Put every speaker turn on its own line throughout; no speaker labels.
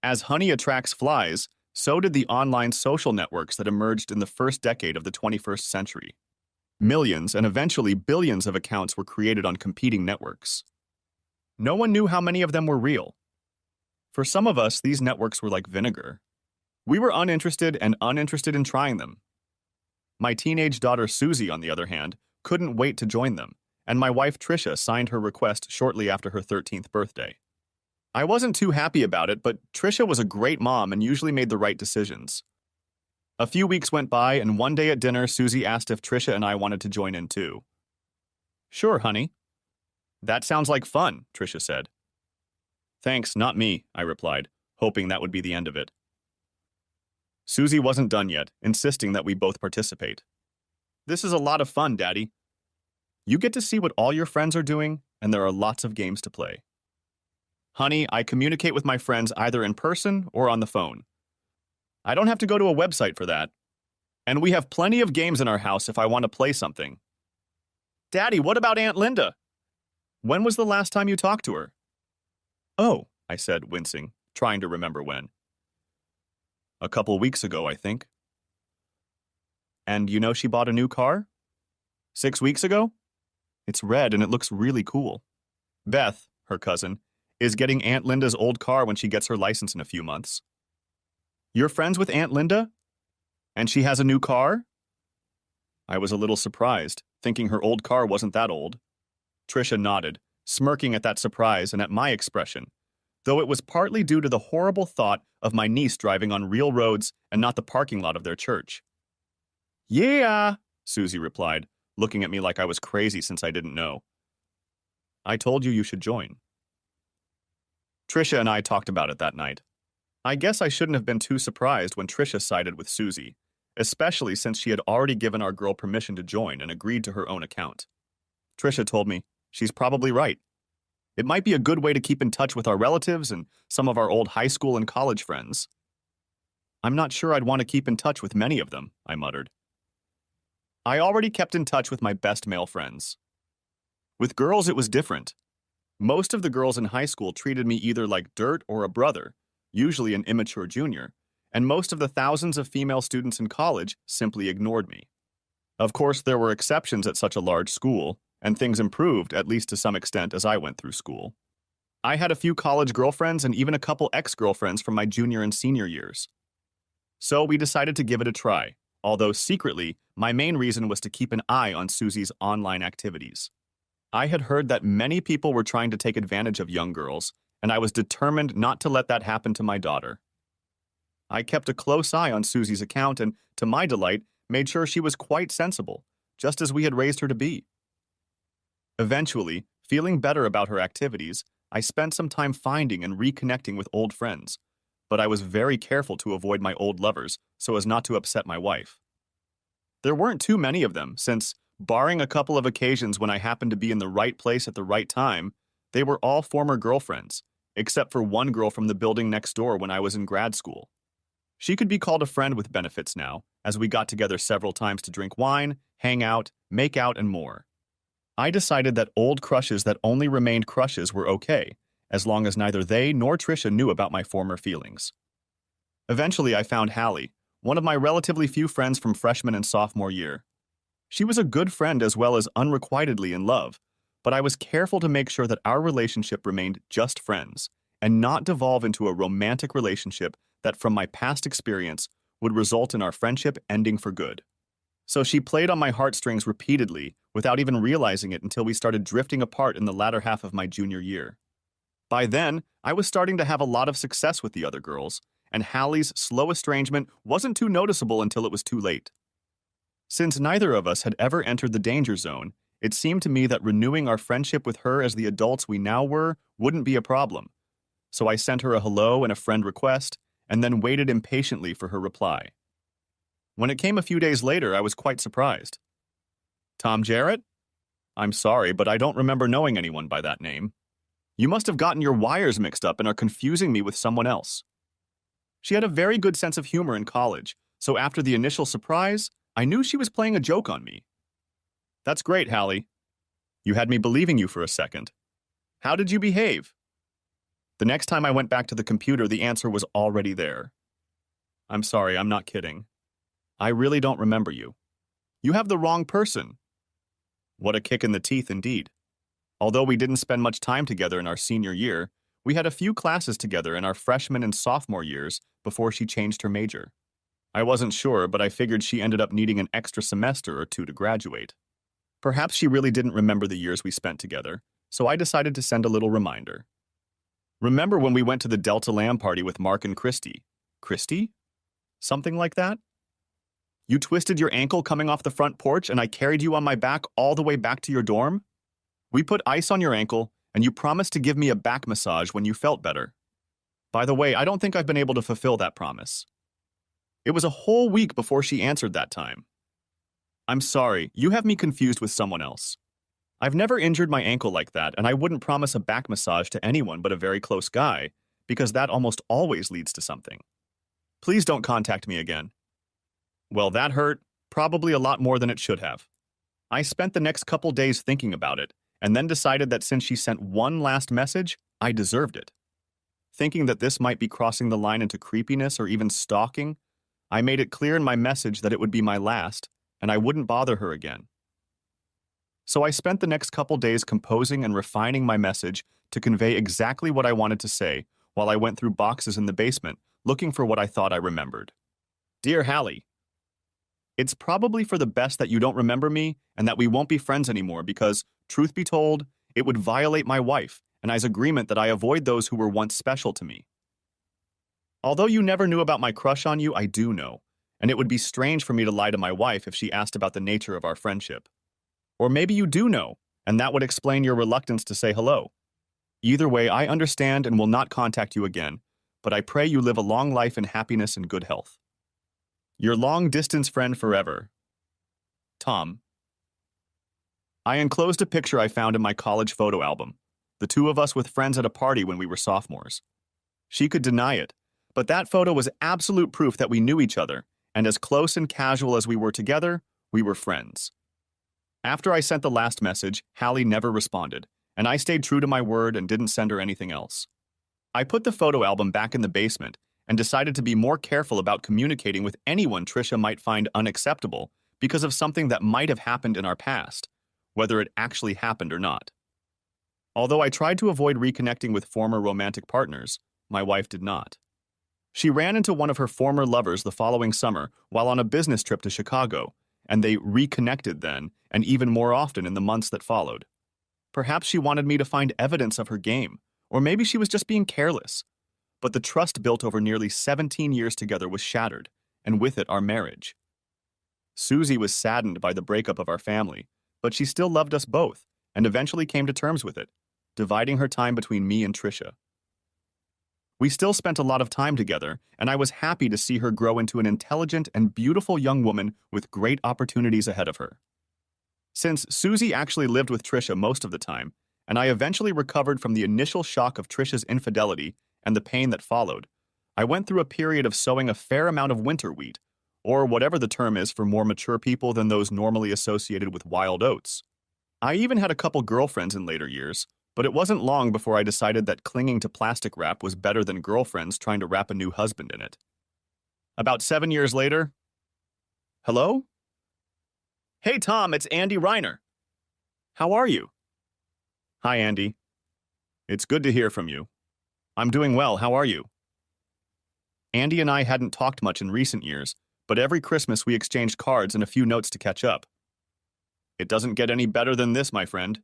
As honey attracts flies, so did the online social networks that emerged in the first decade of the 21st century. Millions and eventually billions of accounts were created on competing networks. No one knew how many of them were real. For some of us, these networks were like vinegar. We were uninterested in trying them. My teenage daughter Susie, on the other hand, couldn't wait to join them, and my wife Tricia signed her request shortly after her 13th birthday. I wasn't too happy about it, but Tricia was a great mom and usually made the right decisions. A few weeks went by, and one day at dinner, Susie asked if Tricia and I wanted to join in too. "Sure, honey." "That sounds like fun," Tricia said. "Thanks, not me," I replied, hoping that would be the end of it. Susie wasn't done yet, insisting that we both participate. "This is a lot of fun, Daddy. You get to see what all your friends are doing, and there are lots of games to play. Honey, I communicate with my friends either in person or on the phone. I don't have to go to a website for that. And we have plenty of games in our house if I want to play something." "Daddy, what about Aunt Linda? When was the last time you talked to her?" "Oh," I said, wincing, trying to remember when. "A couple weeks ago, I think." "And you know she bought a new car?" "6 weeks ago? It's red and it looks really cool." "Beth," her cousin, "is getting Aunt Linda's old car when she gets her license in a few months." "You're friends with Aunt Linda? And she has a new car?" I was a little surprised, thinking her old car wasn't that old. Tricia nodded, smirking at that surprise and at my expression, though it was partly due to the horrible thought of my niece driving on real roads and not the parking lot of their church. "Yeah," Susie replied, looking at me like I was crazy since I didn't know. "I told you should join." Tricia and I talked about it that night. I guess I shouldn't have been too surprised when Tricia sided with Susie, especially since she had already given our girl permission to join and agreed to her own account. Tricia told me, she's probably right. It might be a good way to keep in touch with our relatives and some of our old high school and college friends. "I'm not sure I'd want to keep in touch with many of them," I muttered. I already kept in touch with my best male friends. With girls, it was different. Most of the girls in high school treated me either like dirt or a brother, usually an immature junior, and most of the thousands of female students in college simply ignored me. Of course, there were exceptions at such a large school, and things improved, at least to some extent, as I went through school. I had a few college girlfriends and even a couple ex-girlfriends from my junior and senior years. So we decided to give it a try, although secretly, my main reason was to keep an eye on Susie's online activities. I had heard that many people were trying to take advantage of young girls, and I was determined not to let that happen to my daughter. I kept a close eye on Susie's account and, to my delight, made sure she was quite sensible, just as we had raised her to be. Eventually, feeling better about her activities, I spent some time finding and reconnecting with old friends, but I was very careful to avoid my old lovers so as not to upset my wife. There weren't too many of them, since, barring a couple of occasions when I happened to be in the right place at the right time, they were all former girlfriends, except for one girl from the building next door when I was in grad school. She could be called a friend with benefits now, as we got together several times to drink wine, hang out, make out, and more. I decided that old crushes that only remained crushes were okay, as long as neither they nor Tricia knew about my former feelings. Eventually, I found Hallie, one of my relatively few friends from freshman and sophomore year. She was a good friend as well as unrequitedly in love, but I was careful to make sure that our relationship remained just friends and not devolve into a romantic relationship that, from my past experience, would result in our friendship ending for good. So she played on my heartstrings repeatedly without even realizing it until we started drifting apart in the latter half of my junior year. By then, I was starting to have a lot of success with the other girls, and Hallie's slow estrangement wasn't too noticeable until it was too late. Since neither of us had ever entered the danger zone, it seemed to me that renewing our friendship with her as the adults we now were wouldn't be a problem. So I sent her a hello and a friend request, and then waited impatiently for her reply. When it came a few days later, I was quite surprised. "Tom Jarrett? I'm sorry, but I don't remember knowing anyone by that name. You must have gotten your wires mixed up and are confusing me with someone else." She had a very good sense of humor in college, so after the initial surprise, I knew she was playing a joke on me. "That's great, Hallie. You had me believing you for a second. How did you behave?" The next time I went back to the computer, the answer was already there. I'm sorry, I'm not kidding. I really don't remember you. You have the wrong person. What a kick in the teeth, indeed. Although we didn't spend much time together in our senior year, we had a few classes together in our freshman and sophomore years before she changed her major. I wasn't sure, but I figured she ended up needing an extra semester or two to graduate. Perhaps she really didn't remember the years we spent together, so I decided to send a little reminder. Remember when we went to the Delta Lamb party with Mark and Christy? Christy? Something like that? You twisted your ankle coming off the front porch and I carried you on my back all the way back to your dorm? We put ice on your ankle and you promised to give me a back massage when you felt better. By the way, I don't think I've been able to fulfill that promise. It was a whole week before she answered that time. I'm sorry, you have me confused with someone else. I've never injured my ankle like that, and I wouldn't promise a back massage to anyone but a very close guy, because that almost always leads to something. Please don't contact me again. Well, that hurt, probably a lot more than it should have. I spent the next couple days thinking about it, and then decided that since she sent one last message, I deserved it. Thinking that this might be crossing the line into creepiness or even stalking, I made it clear in my message that it would be my last, and I wouldn't bother her again. So I spent the next couple days composing and refining my message to convey exactly what I wanted to say while I went through boxes in the basement looking for what I thought I remembered. Dear Hallie, it's probably for the best that you don't remember me and that we won't be friends anymore because, truth be told, it would violate my wife and I's agreement that I avoid those who were once special to me. Although you never knew about my crush on you, I do know, and it would be strange for me to lie to my wife if she asked about the nature of our friendship. Or maybe you do know, and that would explain your reluctance to say hello. Either way, I understand and will not contact you again, but I pray you live a long life in happiness and good health. Your long-distance friend forever, Tom. I enclosed a picture I found in my college photo album, the two of us with friends at a party when we were sophomores. She could deny it, but that photo was absolute proof that we knew each other, and as close and casual as we were together, we were friends. After I sent the last message, Hallie never responded, and I stayed true to my word and didn't send her anything else. I put the photo album back in the basement and decided to be more careful about communicating with anyone Trisha might find unacceptable because of something that might have happened in our past, whether it actually happened or not. Although I tried to avoid reconnecting with former romantic partners, my wife did not. She ran into one of her former lovers the following summer while on a business trip to Chicago, and they reconnected then and even more often in the months that followed. Perhaps she wanted me to find evidence of her game, or maybe she was just being careless. But the trust built over nearly 17 years together was shattered, and with it our marriage. Susie was saddened by the breakup of our family, but she still loved us both, and eventually came to terms with it, dividing her time between me and Trisha. We still spent a lot of time together, and I was happy to see her grow into an intelligent and beautiful young woman with great opportunities ahead of her. Since Susie actually lived with Trisha most of the time, and I eventually recovered from the initial shock of Trisha's infidelity and the pain that followed, I went through a period of sowing a fair amount of winter wheat, or whatever the term is for more mature people than those normally associated with wild oats. I even had a couple girlfriends in later years, but it wasn't long before I decided that clinging to plastic wrap was better than girlfriends trying to wrap a new husband in it. About 7 years later, hello? Hey Tom, it's Andy Reiner. How are you? Hi Andy. It's good to hear from you. I'm doing well, how are you? Andy and I hadn't talked much in recent years, but every Christmas we exchanged cards and a few notes to catch up. It doesn't get any better than this, my friend.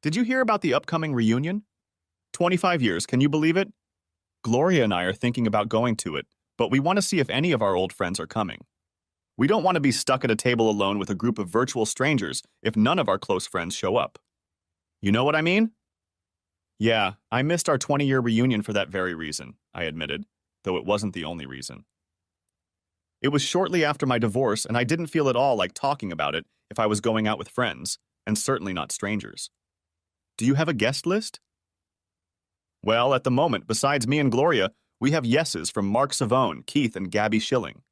Did you hear about the upcoming reunion? 25 years, can you believe it? Gloria and I are thinking about going to it, but we want to see if any of our old friends are coming. We don't want to be stuck at a table alone with a group of virtual strangers if none of our close friends show up. You know what I mean? Yeah, I missed our 20-year reunion for that very reason, I admitted, though it wasn't the only reason. It was shortly after my divorce, and I didn't feel at all like talking about it if I was going out with friends, and certainly not strangers. Do you have a guest list? Well, at the moment, besides me and Gloria, we have yeses from Mark Savone, Keith, and Gabby Schilling.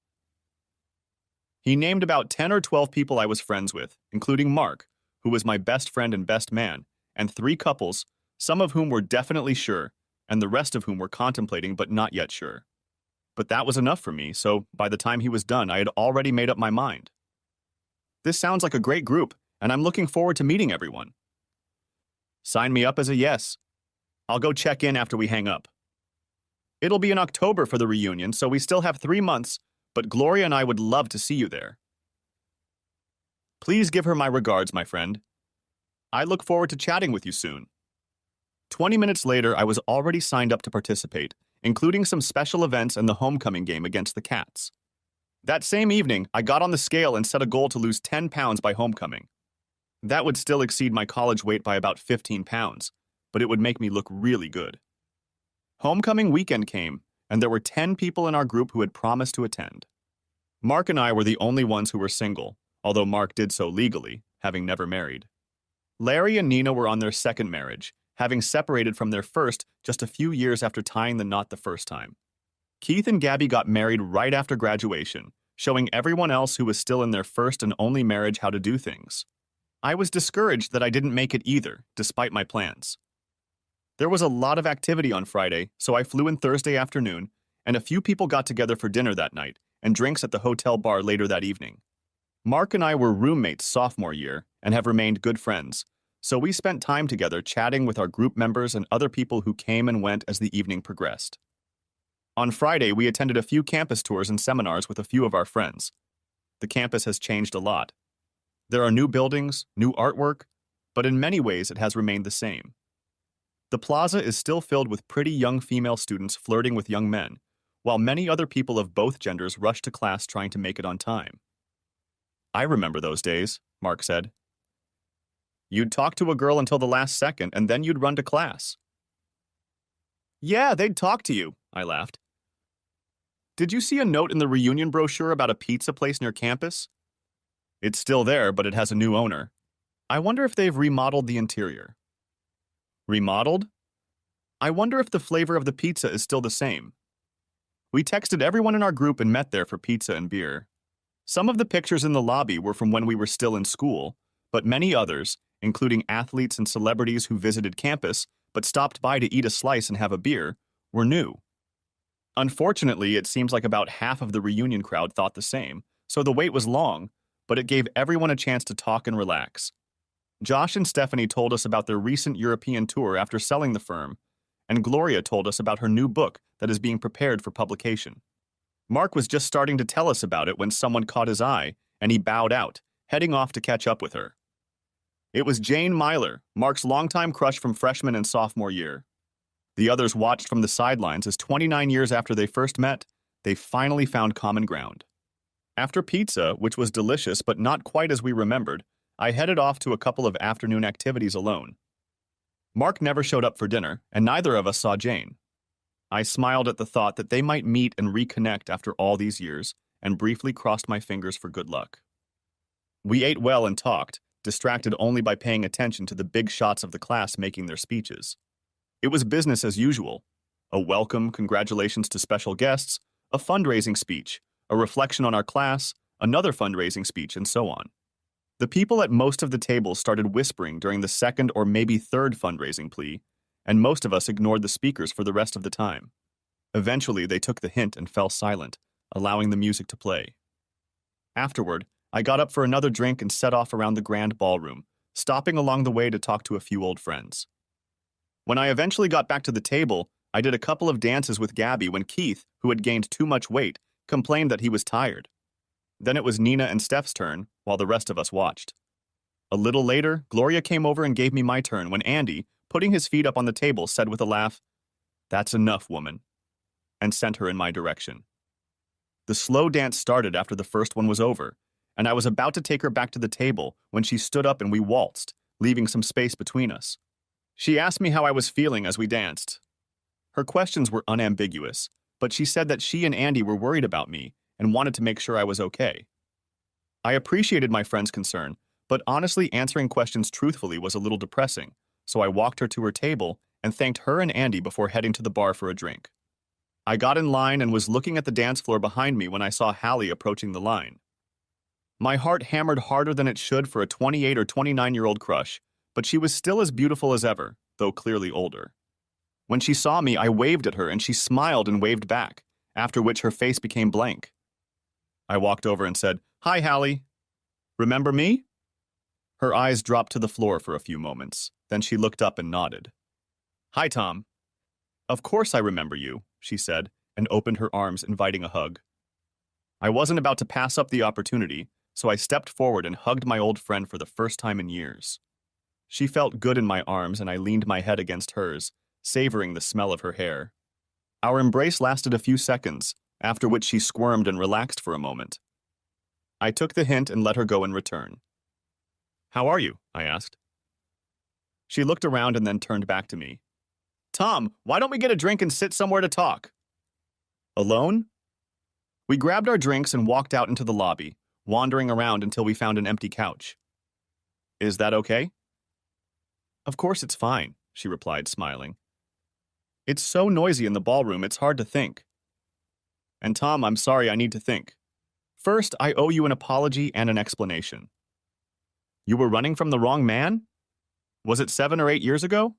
He named about 10 or 12 people I was friends with, including Mark, who was my best friend and best man, and 3 couples, some of whom were definitely sure, and the rest of whom were contemplating but not yet sure. But that was enough for me, so by the time he was done, I had already made up my mind. This sounds like a great group, and I'm looking forward to meeting everyone. Sign me up as a yes. I'll go check in after we hang up. It'll be in October for the reunion, so we still have 3 months, but Gloria and I would love to see you there. Please give her my regards, my friend. I look forward to chatting with you soon. 20 minutes later, I was already signed up to participate, including some special events and the homecoming game against the Cats. That same evening, I got on the scale and set a goal to lose 10 pounds by homecoming. That would still exceed my college weight by about 15 pounds, but it would make me look really good. Homecoming weekend came, and there were 10 people in our group who had promised to attend. Mark and I were the only ones who were single, although Mark did so legally, having never married. Larry and Nina were on their second marriage, having separated from their first just a few years after tying the knot the first time. Keith and Gabby got married right after graduation, showing everyone else who was still in their first and only marriage how to do things. I was discouraged that I didn't make it either, despite my plans. There was a lot of activity on Friday, so I flew in Thursday afternoon, and a few people got together for dinner that night and drinks at the hotel bar later that evening. Mark and I were roommates sophomore year and have remained good friends, so we spent time together chatting with our group members and other people who came and went as the evening progressed. On Friday, we attended a few campus tours and seminars with a few of our friends. The campus has changed a lot. There are new buildings, new artwork, but in many ways it has remained the same. The plaza is still filled with pretty young female students flirting with young men, while many other people of both genders rush to class trying to make it on time. I remember those days, Mark said. You'd talk to a girl until the last second, and then you'd run to class. Yeah, they'd talk to you, I laughed. Did you see a note in the reunion brochure about a pizza place near campus? It's still there, but it has a new owner. I wonder if they've remodeled the interior. Remodeled? I wonder if the flavor of the pizza is still the same. We texted everyone in our group and met there for pizza and beer. Some of the pictures in the lobby were from when we were still in school, but many others, including athletes and celebrities who visited campus but stopped by to eat a slice and have a beer, were new. Unfortunately, it seems like about half of the reunion crowd thought the same, so the wait was long, but it gave everyone a chance to talk and relax. Josh and Stephanie told us about their recent European tour after selling the firm, and Gloria told us about her new book that is being prepared for publication. Mark was just starting to tell us about it when someone caught his eye, and he bowed out, heading off to catch up with her. It was Jane Myler, Mark's longtime crush from freshman and sophomore year. The others watched from the sidelines as 29 years after they first met, they finally found common ground. After pizza, which was delicious but not quite as we remembered, I headed off to a couple of afternoon activities alone. Mark never showed up for dinner, and neither of us saw Jane. I smiled at the thought that they might meet and reconnect after all these years, and briefly crossed my fingers for good luck. We ate well and talked, distracted only by paying attention to the big shots of the class making their speeches. It was business as usual. A welcome, congratulations to special guests, a fundraising speech, a reflection on our class, another fundraising speech, and so on. The people at most of the tables started whispering during the second or maybe third fundraising plea, and most of us ignored the speakers for the rest of the time. Eventually, they took the hint and fell silent, allowing the music to play. Afterward, I got up for another drink and set off around the grand ballroom, stopping along the way to talk to a few old friends. When I eventually got back to the table, I did a couple of dances with Gabby when Keith, who had gained too much weight, complained that he was tired. Then it was Nina and Steph's turn, while the rest of us watched. A little later, Gloria came over and gave me my turn when Andy, putting his feet up on the table, said with a laugh, "That's enough, woman," and sent her in my direction. The slow dance started after the first one was over, and I was about to take her back to the table when she stood up and we waltzed, leaving some space between us. She asked me how I was feeling as we danced. Her questions were unambiguous, but she said that she and Andy were worried about me and wanted to make sure I was okay. I appreciated my friend's concern, but honestly answering questions truthfully was a little depressing, so I walked her to her table and thanked her and Andy before heading to the bar for a drink. I got in line and was looking at the dance floor behind me when I saw Hallie approaching the line. My heart hammered harder than it should for a 28 or 29-year-old crush, but she was still as beautiful as ever, though clearly older. When she saw me, I waved at her and she smiled and waved back, after which her face became blank. I walked over and said, "Hi, Hallie. Remember me?" Her eyes dropped to the floor for a few moments. Then she looked up and nodded. "Hi, Tom." "Of course I remember you," she said, and opened her arms, inviting a hug. I wasn't about to pass up the opportunity, so I stepped forward and hugged my old friend for the first time in years. She felt good in my arms, and I leaned my head against hers, savoring the smell of her hair. Our embrace lasted a few seconds, after which she squirmed and relaxed for a moment. I took the hint and let her go in return. "How are you?" I asked. She looked around and then turned back to me. "Tom, why don't we get a drink and sit somewhere to talk?" "Alone?" We grabbed our drinks and walked out into the lobby, wandering around until we found an empty couch. "Is that okay?" "Of course it's fine," she replied, smiling. "It's so noisy in the ballroom, it's hard to think." "And Tom, I'm sorry, I need to think. First, I owe you an apology and an explanation." "You were running from the wrong man? Was it 7 or 8 years ago?"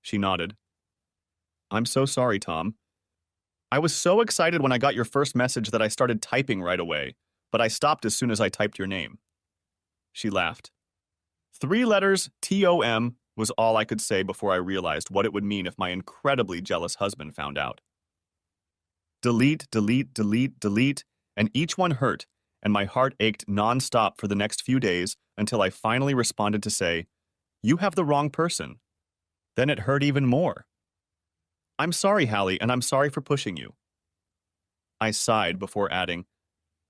She nodded. "I'm so sorry, Tom. I was so excited when I got your first message that I started typing right away, but I stopped as soon as I typed your name." She laughed. 3 letters, T-O-M, was all I could say before I realized what it would mean if my incredibly jealous husband found out. Delete, delete, delete, delete, and each one hurt, and my heart ached non-stop for the next few days until I finally responded to say, "You have the wrong person." Then it hurt even more. "I'm sorry, Hallie, and I'm sorry for pushing you." I sighed before adding,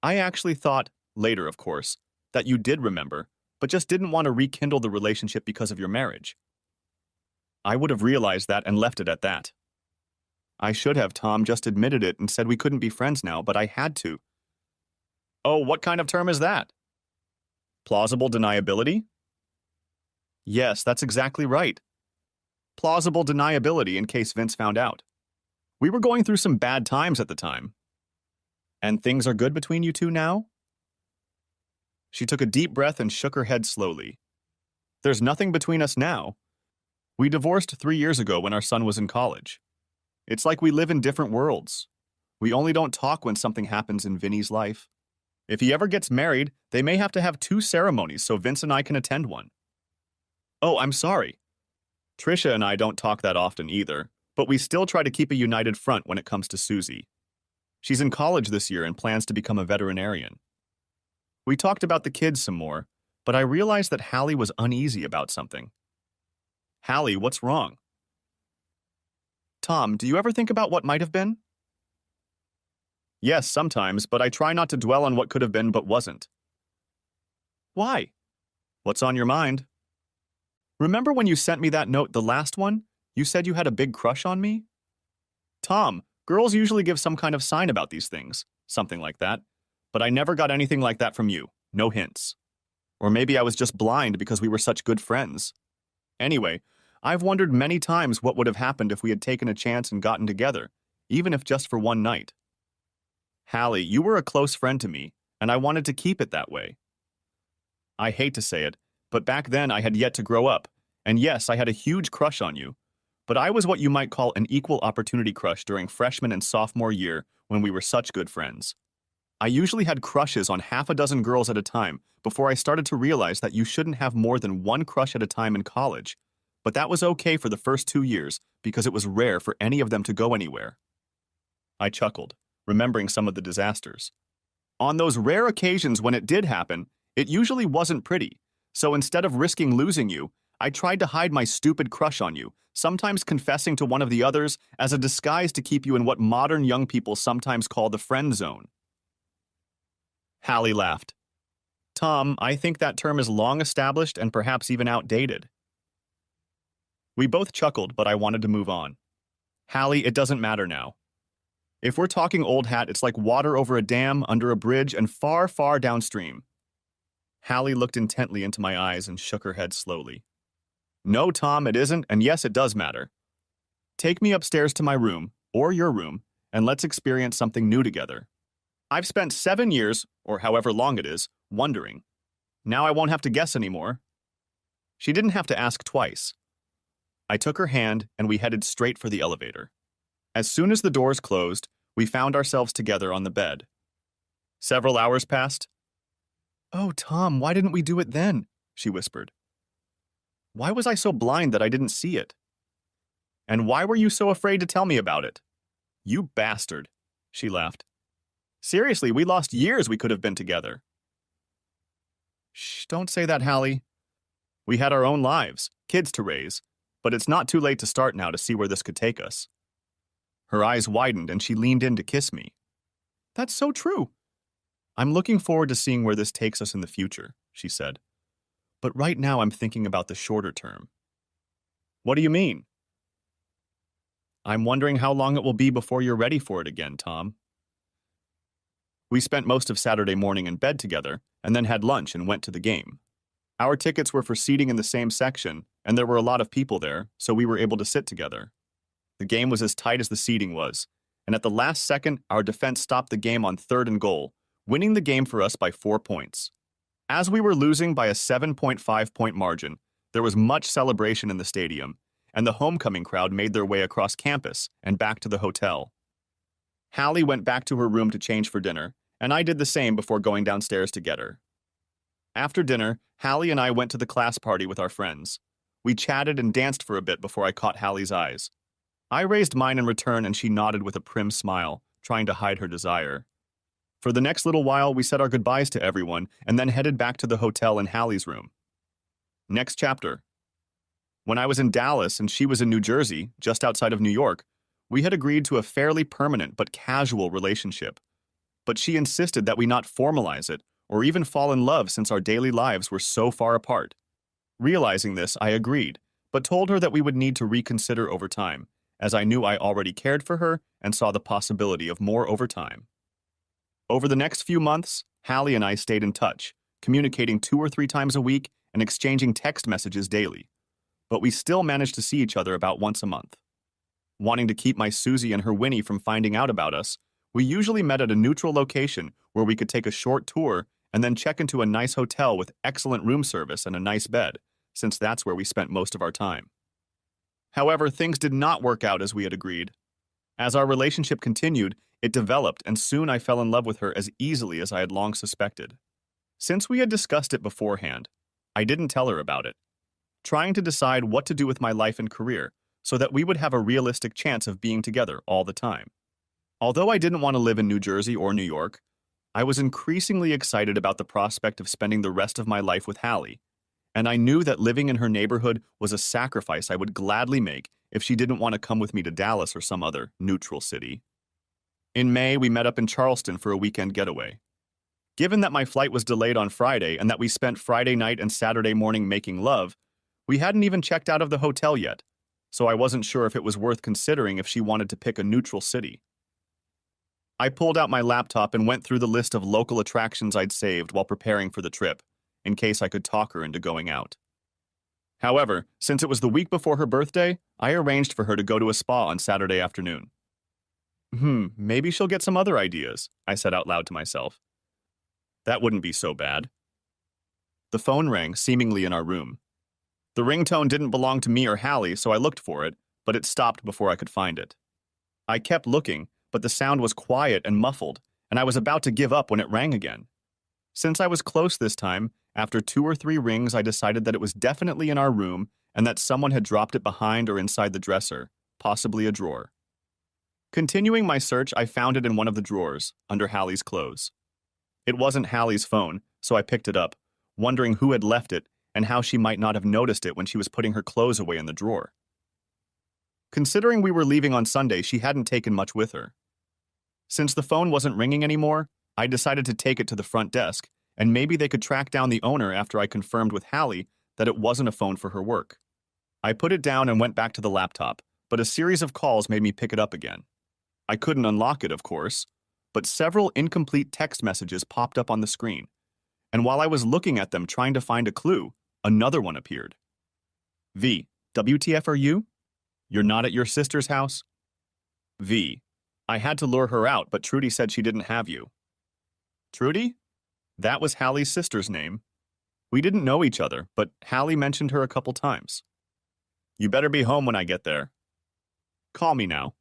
"I actually thought, later of course, that you did remember, but just didn't want to rekindle the relationship because of your marriage." I would have realized that and left it at that. I should have, Tom, just admitted it and said we couldn't be friends now, but I had to. "Oh, what kind of term is that?" "Plausible deniability?" "Yes, that's exactly right. Plausible deniability in case Vince found out. We were going through some bad times at the time." "And things are good between you two now?" She took a deep breath and shook her head slowly. "There's nothing between us now. We divorced 3 years ago when our son was in college. It's like we live in different worlds. We only don't talk when something happens in Vinny's life. If he ever gets married, they may have to have 2 ceremonies so Vince and I can attend one." "Oh, I'm sorry. Trisha and I don't talk that often either, but we still try to keep a united front when it comes to Susie. She's in college this year and plans to become a veterinarian." We talked about the kids some more, but I realized that Hallie was uneasy about something. "Hallie, what's wrong?" "Tom, do you ever think about what might have been?" "Yes, sometimes, but I try not to dwell on what could have been but wasn't." "Why?" "What's on your mind?" "Remember when you sent me that note, the last one? You said you had a big crush on me?" "Tom, girls usually give some kind of sign about these things, something like that. But I never got anything like that from you, no hints. Or maybe I was just blind because we were such good friends. Anyway, I've wondered many times what would have happened if we had taken a chance and gotten together, even if just for one night. Hallie, you were a close friend to me, and I wanted to keep it that way. I hate to say it, but back then I had yet to grow up, and yes, I had a huge crush on you. But I was what you might call an equal opportunity crush during freshman and sophomore year when we were such good friends. I usually had crushes on half a dozen girls at a time before I started to realize that you shouldn't have more than one crush at a time in college. But that was okay for the first 2 years because it was rare for any of them to go anywhere. I chuckled, remembering some of the disasters. On those rare occasions when it did happen, it usually wasn't pretty. So instead of risking losing you, I tried to hide my stupid crush on you, sometimes confessing to one of the others as a disguise to keep you in what modern young people sometimes call the friend zone. Hallie laughed. Tom, I think that term is long established and perhaps even outdated. We both chuckled, but I wanted to move on. Hallie, it doesn't matter now. If we're talking old hat, it's like water over a dam, under a bridge, and far, far downstream. Hallie looked intently into my eyes and shook her head slowly. No, Tom, it isn't, and yes, it does matter. Take me upstairs to my room, or your room, and let's experience something new together. I've spent 7 years, or however long it is, wondering. Now I won't have to guess anymore. She didn't have to ask twice. I took her hand and we headed straight for the elevator. As soon as the doors closed, we found ourselves together on the bed. Several hours passed. "Oh, Tom, why didn't we do it then?" she whispered. "Why was I so blind that I didn't see it? And why were you so afraid to tell me about it?" "You bastard," she laughed. "Seriously, we lost years we could have been together." "Shh, don't say that, Hallie. We had our own lives, kids to raise, but it's not too late to start now to see where this could take us." Her eyes widened and she leaned in to kiss me. "That's so true." "I'm looking forward to seeing where this takes us in the future," she said. "But right now I'm thinking about the shorter term." "What do you mean?" "I'm wondering how long it will be before you're ready for it again, Tom." We spent most of Saturday morning in bed together and then had lunch and went to the game. Our tickets were for seating in the same section, and there were a lot of people there, so we were able to sit together. The game was as tight as the seating was, and at the last second, our defense stopped the game on 3rd and goal, winning the game for us by 4 points. As we were losing by a 7.5-point margin, there was much celebration in the stadium, and the homecoming crowd made their way across campus and back to the hotel. Hallie went back to her room to change for dinner, and I did the same before going downstairs to get her. After dinner, Hallie and I went to the class party with our friends. We chatted and danced for a bit before I caught Hallie's eyes. I raised mine in return and she nodded with a prim smile, trying to hide her desire. For the next little while, we said our goodbyes to everyone and then headed back to the hotel in Hallie's room. Next chapter. When I was in Dallas and she was in New Jersey, just outside of New York, we had agreed to a fairly permanent but casual relationship. But she insisted that we not formalize it or even fall in love since our daily lives were so far apart. Realizing this, I agreed, but told her that we would need to reconsider over time, as I knew I already cared for her and saw the possibility of more over time. Over the next few months, Hallie and I stayed in touch, communicating 2 or 3 times a week and exchanging text messages daily. But we still managed to see each other about once a month. Wanting to keep my Susie and her Winnie from finding out about us, we usually met at a neutral location where we could take a short tour and then check into a nice hotel with excellent room service and a nice bed, since that's where we spent most of our time. However, things did not work out as we had agreed. As our relationship continued, it developed, and soon I fell in love with her as easily as I had long suspected. Since we had discussed it beforehand, I didn't tell her about it, trying to decide what to do with my life and career so that we would have a realistic chance of being together all the time. Although I didn't want to live in New Jersey or New York, I was increasingly excited about the prospect of spending the rest of my life with Hallie, and I knew that living in her neighborhood was a sacrifice I would gladly make if she didn't want to come with me to Dallas or some other neutral city. In May, we met up in Charleston for a weekend getaway. Given that my flight was delayed on Friday and that we spent Friday night and Saturday morning making love, we hadn't even checked out of the hotel yet, so I wasn't sure if it was worth considering if she wanted to pick a neutral city. I pulled out my laptop and went through the list of local attractions I'd saved while preparing for the trip, in case I could talk her into going out. However, since it was the week before her birthday, I arranged for her to go to a spa on Saturday afternoon. Maybe she'll get some other ideas, I said out loud to myself. That wouldn't be so bad. The phone rang, seemingly in our room. The ringtone didn't belong to me or Hallie, so I looked for it, but it stopped before I could find it. I kept looking, but the sound was quiet and muffled, and I was about to give up when it rang again. Since I was close this time, after 2 or 3 rings I decided that it was definitely in our room and that someone had dropped it behind or inside the dresser, possibly a drawer. Continuing my search, I found it in one of the drawers, under Hallie's clothes. It wasn't Hallie's phone, so I picked it up, wondering who had left it and how she might not have noticed it when she was putting her clothes away in the drawer. Considering we were leaving on Sunday, she hadn't taken much with her. Since the phone wasn't ringing anymore, I decided to take it to the front desk, and maybe they could track down the owner after I confirmed with Hallie that it wasn't a phone for her work. I put it down and went back to the laptop, but a series of calls made me pick it up again. I couldn't unlock it, of course, but several incomplete text messages popped up on the screen, and while I was looking at them trying to find a clue, another one appeared. V, WTF are you? You're not at your sister's house? V, I had to lure her out, but Trudy said she didn't have you. Trudy? That was Hallie's sister's name. We didn't know each other, but Hallie mentioned her a couple times. You better be home when I get there. Call me now.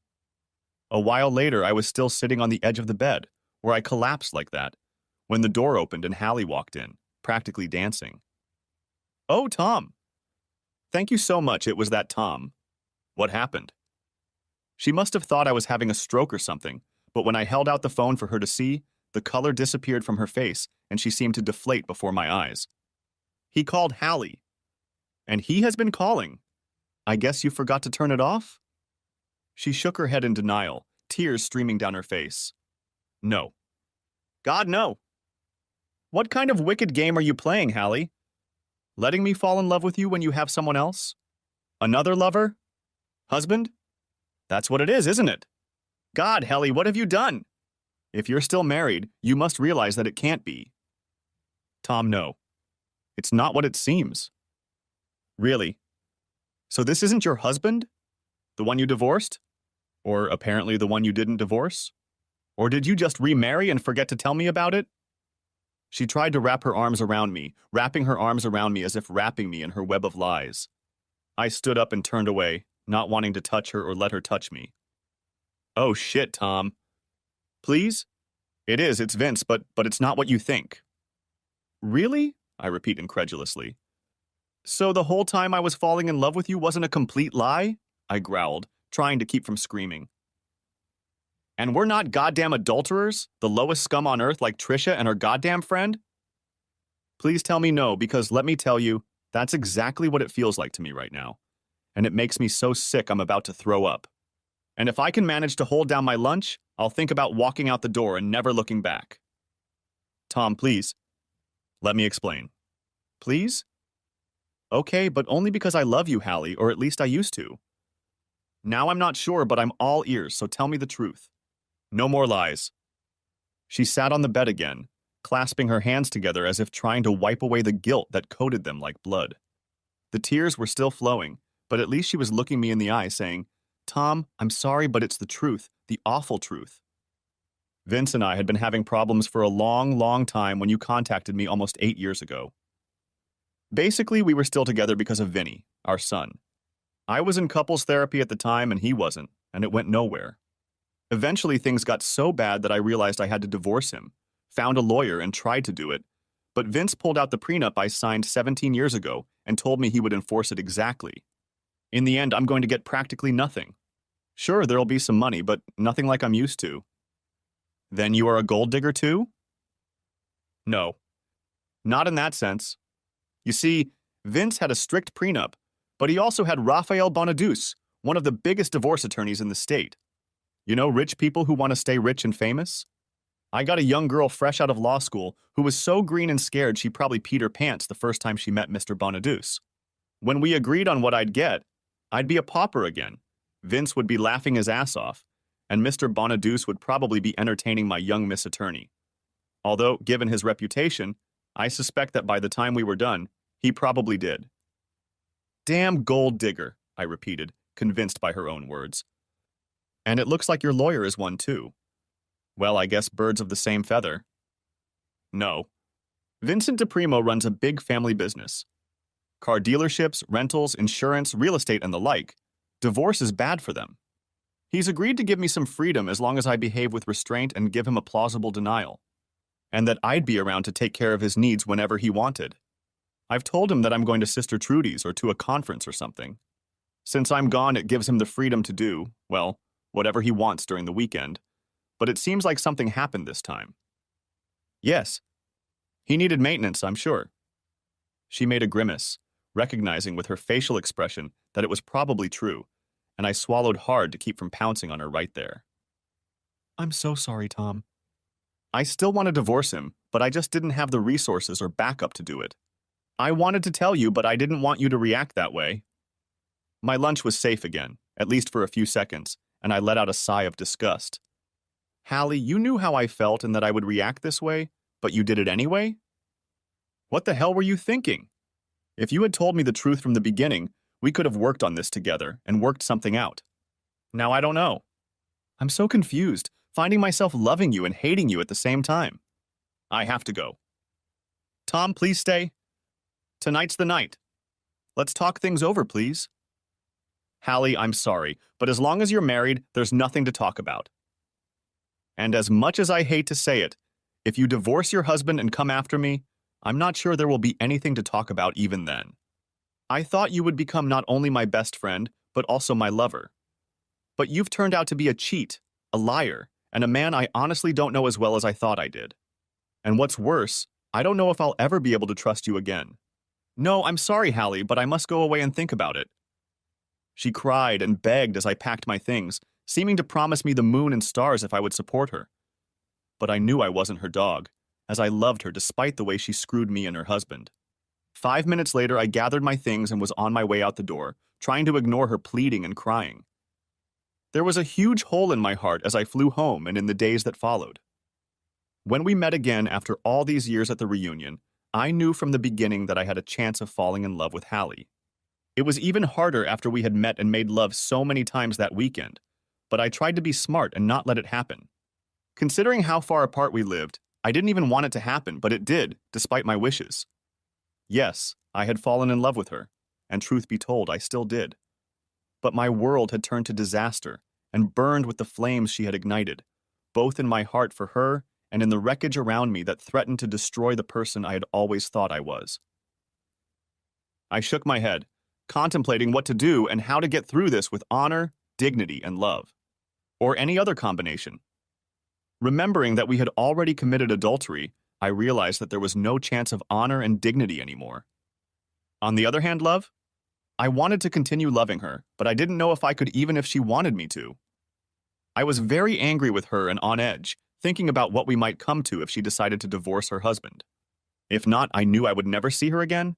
A while later, I was still sitting on the edge of the bed, where I collapsed like that, when the door opened and Hallie walked in, practically dancing. Oh, Tom. Thank you so much, it was that Tom. What happened? She must have thought I was having a stroke or something, but when I held out the phone for her to see, the color disappeared from her face and she seemed to deflate before my eyes. He called Hallie. And he has been calling. I guess you forgot to turn it off? She shook her head in denial, tears streaming down her face. No. God, no. What kind of wicked game are you playing, Hallie? Letting me fall in love with you when you have someone else? Another lover? Husband? That's what it is, isn't it? God, Hallie, what have you done? If you're still married, you must realize that it can't be. Tom, no. It's not what it seems. Really? So this isn't your husband? The one you divorced? Or apparently the one you didn't divorce? Or did you just remarry and forget to tell me about it? She tried to wrap her arms around me, wrapping her arms around me as if wrapping me in her web of lies. I stood up and turned away, not wanting to touch her or let her touch me. Oh shit, Tom. Please? It's Vince, but it's not what you think. Really? I repeat incredulously. So the whole time I was falling in love with you wasn't a complete lie? I growled, trying to keep from screaming. And we're not goddamn adulterers, the lowest scum on earth like Trisha and her goddamn friend? Please tell me no, because let me tell you, that's exactly what it feels like to me right now. And it makes me so sick I'm about to throw up. And if I can manage to hold down my lunch, I'll think about walking out the door and never looking back. Tom, please. Let me explain. Please? Okay, but only because I love you, Hallie, or at least I used to. Now I'm not sure, but I'm all ears, so tell me the truth. No more lies. She sat on the bed again, clasping her hands together as if trying to wipe away the guilt that coated them like blood. The tears were still flowing, but at least she was looking me in the eye, saying, Tom, I'm sorry, but it's the truth, the awful truth. Vince and I had been having problems for a long, long time when you contacted me almost 8 years ago. Basically, we were still together because of Vinny, our son. I was in couples therapy at the time and he wasn't, and it went nowhere. Eventually, things got so bad that I realized I had to divorce him, found a lawyer and tried to do it, but Vince pulled out the prenup I signed 17 years ago and told me he would enforce it exactly. In the end, I'm going to get practically nothing. Sure, there'll be some money, but nothing like I'm used to. Then you are a gold digger too? No. Not in that sense. You see, Vince had a strict prenup, but he also had Rafael Bonadus, one of the biggest divorce attorneys in the state. You know, rich people who want to stay rich and famous? I got a young girl fresh out of law school who was so green and scared she probably peed her pants the first time she met Mr. Bonadus. When we agreed on what I'd get, I'd be a pauper again. Vince would be laughing his ass off, and Mr. Bonadus would probably be entertaining my young Miss Attorney. Although, given his reputation, I suspect that by the time we were done, he probably did. Damn gold digger, I repeated, convinced by her own words. And it looks like your lawyer is one too. Well, I guess birds of the same feather. No. Vincent DePrimo runs a big family business. Car dealerships, rentals, insurance, real estate, and the like. Divorce is bad for them. He's agreed to give me some freedom as long as I behave with restraint and give him a plausible denial. And that I'd be around to take care of his needs whenever he wanted. I've told him that I'm going to Sister Trudy's or to a conference or something. Since I'm gone, it gives him the freedom to do, well, whatever he wants during the weekend. But it seems like something happened this time. Yes. He needed maintenance, I'm sure. She made a grimace, recognizing with her facial expression that it was probably true, and I swallowed hard to keep from pouncing on her right there. I'm so sorry, Tom. I still want to divorce him, but I just didn't have the resources or backup to do it. I wanted to tell you, but I didn't want you to react that way. My lunch was safe again, at least for a few seconds, and I let out a sigh of disgust. Hallie, you knew how I felt and that I would react this way, but you did it anyway? What the hell were you thinking? If you had told me the truth from the beginning, we could have worked on this together and worked something out. Now I don't know. I'm so confused, finding myself loving you and hating you at the same time. I have to go. Tom, please stay. Tonight's the night. Let's talk things over, please. Hallie, I'm sorry, but as long as you're married, there's nothing to talk about. And as much as I hate to say it, if you divorce your husband and come after me, I'm not sure there will be anything to talk about even then. I thought you would become not only my best friend, but also my lover. But you've turned out to be a cheat, a liar, and a man I honestly don't know as well as I thought I did. And what's worse, I don't know if I'll ever be able to trust you again. No, I'm sorry, Hallie, but I must go away and think about it. She cried and begged as I packed my things, seeming to promise me the moon and stars if I would support her. But I knew I wasn't her dog, as I loved her despite the way she screwed me and her husband. 5 minutes later, I gathered my things and was on my way out the door, trying to ignore her pleading and crying. There was a huge hole in my heart as I flew home and in the days that followed. When we met again after all these years at the reunion, I knew from the beginning that I had a chance of falling in love with Hallie. It was even harder after we had met and made love so many times that weekend, but I tried to be smart and not let it happen. Considering how far apart we lived, I didn't even want it to happen, but it did, despite my wishes. Yes, I had fallen in love with her, and truth be told, I still did. But my world had turned to disaster and burned with the flames she had ignited, both in my heart for her and in the wreckage around me that threatened to destroy the person I had always thought I was. I shook my head, contemplating what to do and how to get through this with honor, dignity, and love. Or any other combination. Remembering that we had already committed adultery, I realized that there was no chance of honor and dignity anymore. On the other hand, love? I wanted to continue loving her, but I didn't know if I could even if she wanted me to. I was very angry with her and on edge, thinking about what we might come to if she decided to divorce her husband. If not, I knew I would never see her again.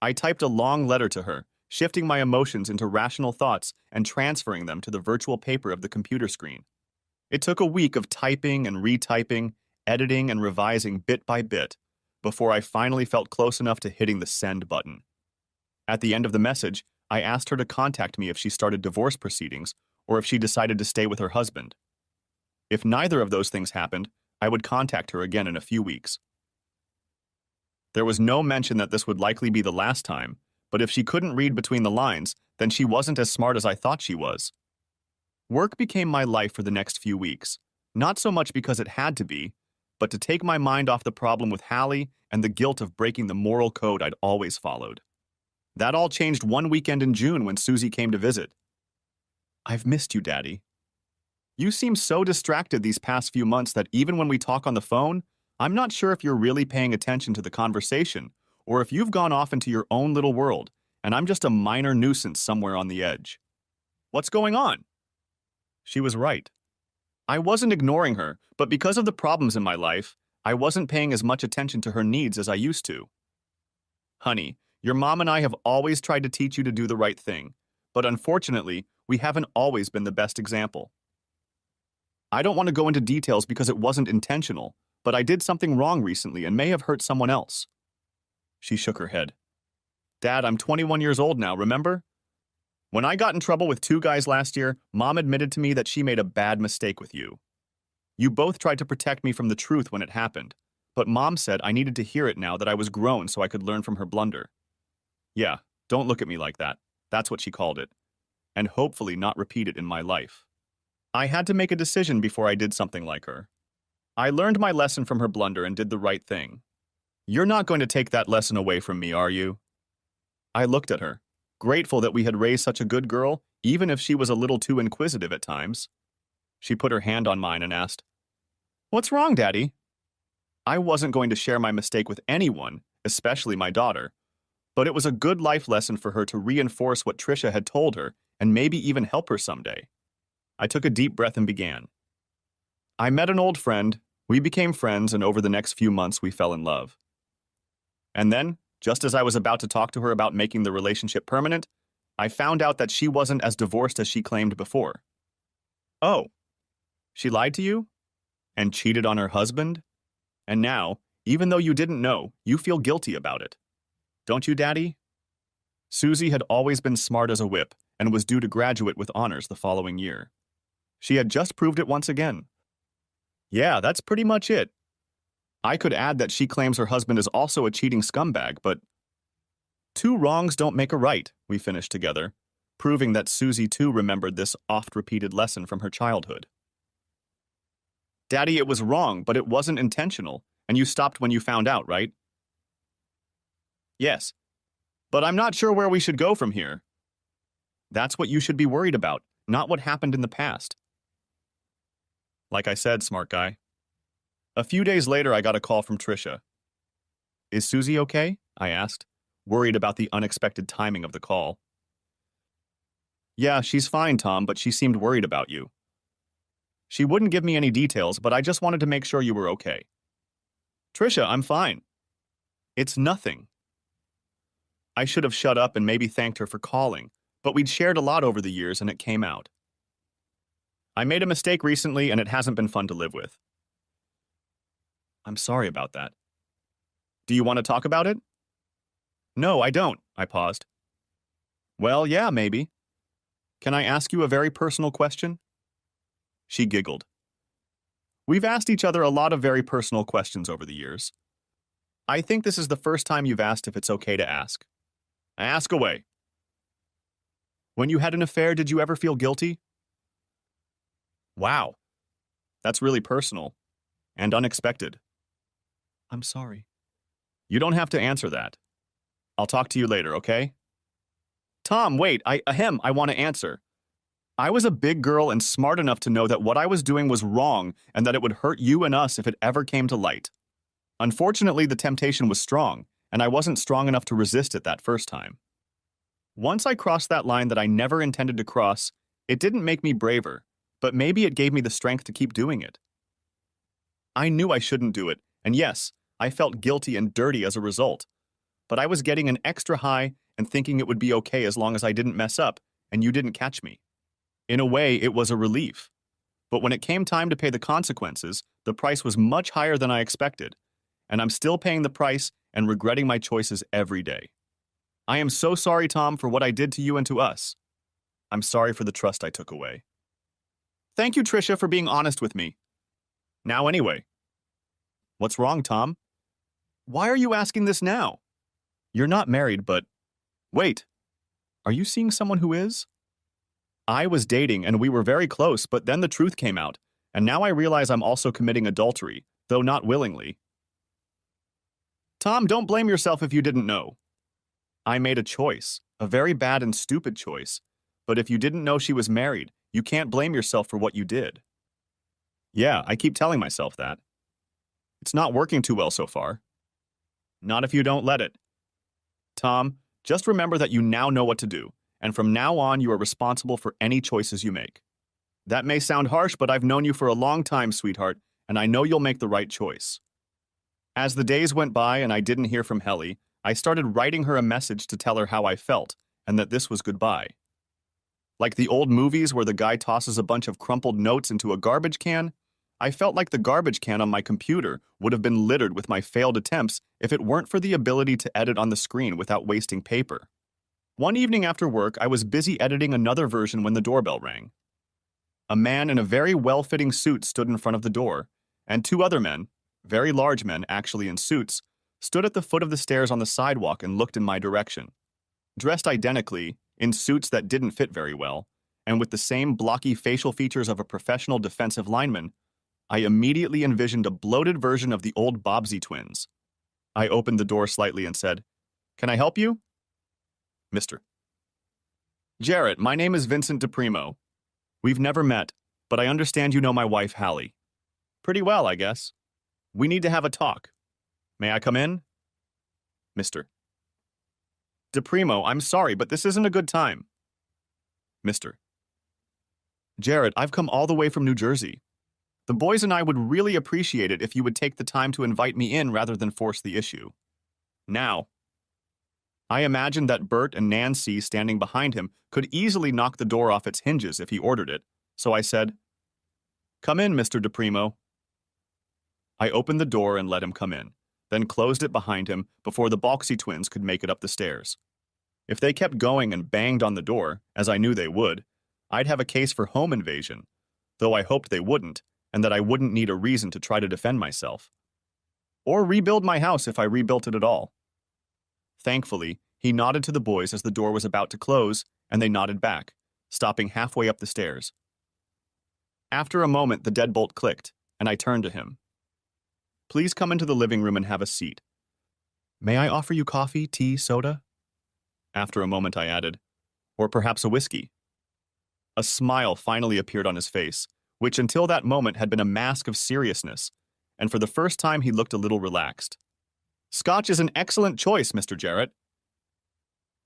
I typed a long letter to her, shifting my emotions into rational thoughts and transferring them to the virtual paper of the computer screen. It took a week of typing and retyping, editing and revising bit by bit, before I finally felt close enough to hitting the send button. At the end of the message, I asked her to contact me if she started divorce proceedings or if she decided to stay with her husband. If neither of those things happened, I would contact her again in a few weeks. There was no mention that this would likely be the last time, but if she couldn't read between the lines, then she wasn't as smart as I thought she was. Work became my life for the next few weeks, not so much because it had to be, but to take my mind off the problem with Hallie and the guilt of breaking the moral code I'd always followed. That all changed one weekend in June when Susie came to visit. "I've missed you, Daddy. You seem so distracted these past few months that even when we talk on the phone, I'm not sure if you're really paying attention to the conversation or if you've gone off into your own little world and I'm just a minor nuisance somewhere on the edge. What's going on?" She was right. I wasn't ignoring her, but because of the problems in my life, I wasn't paying as much attention to her needs as I used to. "Honey, your mom and I have always tried to teach you to do the right thing, but unfortunately, we haven't always been the best example. I don't want to go into details because it wasn't intentional, but I did something wrong recently and may have hurt someone else." She shook her head. "Dad, I'm 21 years old now, remember? When I got in trouble with 2 guys last year, Mom admitted to me that she made a bad mistake with you. You both tried to protect me from the truth when it happened, but Mom said I needed to hear it now that I was grown so I could learn from her blunder. Yeah, don't look at me like that. That's what she called it. And hopefully not repeat it in my life. I had to make a decision before I did something like her. I learned my lesson from her blunder and did the right thing. You're not going to take that lesson away from me, are you?" I looked at her, grateful that we had raised such a good girl, even if she was a little too inquisitive at times. She put her hand on mine and asked, "What's wrong, Daddy?" I wasn't going to share my mistake with anyone, especially my daughter, but it was a good life lesson for her to reinforce what Trisha had told her and maybe even help her someday. I took a deep breath and began. "I met an old friend, we became friends, and over the next few months we fell in love. And then, just as I was about to talk to her about making the relationship permanent, I found out that she wasn't as divorced as she claimed before." "Oh, she lied to you? And cheated on her husband? And now, even though you didn't know, you feel guilty about it. Don't you, Daddy?" Susie had always been smart as a whip and was due to graduate with honors the following year. She had just proved it once again. Yeah, that's pretty much it. I could add that she claims her husband is also a cheating scumbag, but 2 wrongs don't make a right, we finished together, proving that Susie too remembered this oft-repeated lesson from her childhood. Daddy, it was wrong, but it wasn't intentional, and you stopped when you found out, right? Yes, but I'm not sure where we should go from here. That's what you should be worried about, not what happened in the past. Like I said, smart guy. A few days later, I got a call from Trisha. Is Susie okay? I asked, worried about the unexpected timing of the call. Yeah, she's fine, Tom, but she seemed worried about you. She wouldn't give me any details, but I just wanted to make sure you were okay. Trisha, I'm fine. It's nothing. I should have shut up and maybe thanked her for calling, but we'd shared a lot over the years and it came out. I made a mistake recently and it hasn't been fun to live with. I'm sorry about that. Do you want to talk about it? No, I don't, I paused. Well, yeah, maybe. Can I ask you a very personal question? She giggled. We've asked each other a lot of very personal questions over the years. I think this is the first time you've asked if it's okay to ask. Ask away. When you had an affair, did you ever feel guilty? Wow. That's really personal and unexpected. I'm sorry. You don't have to answer that. I'll talk to you later, okay? Tom, wait, I want to answer. I was a big girl and smart enough to know that what I was doing was wrong and that it would hurt you and us if it ever came to light. Unfortunately, the temptation was strong, and I wasn't strong enough to resist it that first time. Once I crossed that line that I never intended to cross, it didn't make me braver, but maybe it gave me the strength to keep doing it. I knew I shouldn't do it, and yes, I felt guilty and dirty as a result. But I was getting an extra high and thinking it would be okay as long as I didn't mess up and you didn't catch me. In a way, it was a relief. But when it came time to pay the consequences, the price was much higher than I expected, and I'm still paying the price and regretting my choices every day. I am so sorry, Tom, for what I did to you and to us. I'm sorry for the trust I took away. Thank you, Trisha, for being honest with me. Now anyway. What's wrong, Tom? Why are you asking this now? You're not married, but... Wait, are you seeing someone who is? I was dating and we were very close, but then the truth came out, and now I realize I'm also committing adultery, though not willingly. Tom, don't blame yourself if you didn't know. I made a choice, a very bad and stupid choice, but if you didn't know she was married, you can't blame yourself for what you did. Yeah, I keep telling myself that. It's not working too well so far. Not if you don't let it. Tom, just remember that you now know what to do, and from now on you are responsible for any choices you make. That may sound harsh, but I've known you for a long time, sweetheart, and I know you'll make the right choice. As the days went by and I didn't hear from Helly, I started writing her a message to tell her how I felt, and that this was goodbye. Like the old movies where the guy tosses a bunch of crumpled notes into a garbage can, I felt like the garbage can on my computer would have been littered with my failed attempts if it weren't for the ability to edit on the screen without wasting paper. One evening after work, I was busy editing another version when the doorbell rang. A man in a very well-fitting suit stood in front of the door, and two other men, very large men actually in suits, stood at the foot of the stairs on the sidewalk and looked in my direction. Dressed identically, in suits that didn't fit very well, and with the same blocky facial features of a professional defensive lineman, I immediately envisioned a bloated version of the old Bobbsey twins. I opened the door slightly and said, "Can I help you?" Mr. Jarrett, my name is Vincent DePrimo. We've never met, but I understand you know my wife, Hallie. Pretty well, I guess. We need to have a talk. May I come in? Mr. DePrimo, I'm sorry, but this isn't a good time. Mr. Jarrett, I've come all the way from New Jersey. The boys and I would really appreciate it if you would take the time to invite me in rather than force the issue. Now. I imagined that Bert and Nancy standing behind him could easily knock the door off its hinges if he ordered it, so I said, "Come in, Mr. DePrimo." I opened the door and let him come in, then closed it behind him before the Boxey twins could make it up the stairs. If they kept going and banged on the door, as I knew they would, I'd have a case for home invasion, though I hoped they wouldn't, and that I wouldn't need a reason to try to defend myself. Or rebuild my house if I rebuilt it at all. Thankfully, he nodded to the boys as the door was about to close, and they nodded back, stopping halfway up the stairs. After a moment, the deadbolt clicked, and I turned to him. Please come into the living room and have a seat. May I offer you coffee, tea, soda? After a moment, I added, or perhaps a whiskey. A smile finally appeared on his face, which until that moment had been a mask of seriousness, and for the first time he looked a little relaxed. Scotch is an excellent choice, Mr. Jarrett.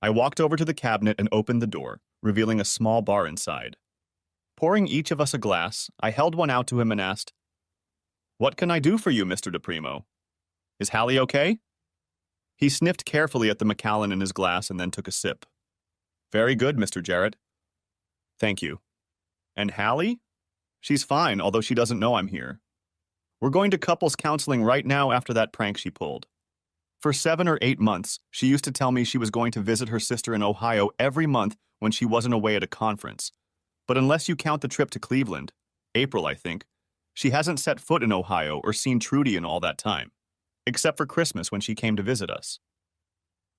I walked over to the cabinet and opened the door, revealing a small bar inside. Pouring each of us a glass, I held one out to him and asked, What can I do for you, Mr. DePrimo? Is Hallie okay? He sniffed carefully at the Macallan in his glass and then took a sip. Very good, Mr. Jarrett. Thank you. And Hallie? She's fine, although she doesn't know I'm here. We're going to couples counseling right now after that prank she pulled. For 7 or 8 months, she used to tell me she was going to visit her sister in Ohio every month when she wasn't away at a conference. But unless you count the trip to Cleveland, April, I think, she hasn't set foot in Ohio or seen Trudy in all that time, except for Christmas when she came to visit us.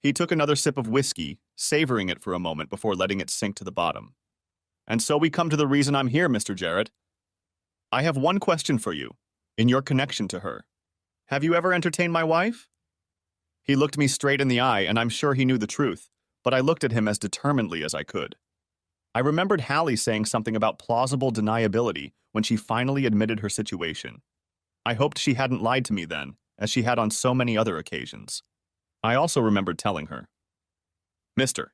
He took another sip of whiskey, savoring it for a moment before letting it sink to the bottom. And so we come to the reason I'm here, Mr. Jarrett. I have one question for you, in your connection to her. Have you ever entertained my wife? He looked me straight in the eye, and I'm sure he knew the truth, but I looked at him as determinedly as I could. I remembered Hallie saying something about plausible deniability when she finally admitted her situation. I hoped she hadn't lied to me then, as she had on so many other occasions. I also remembered telling her, Mr.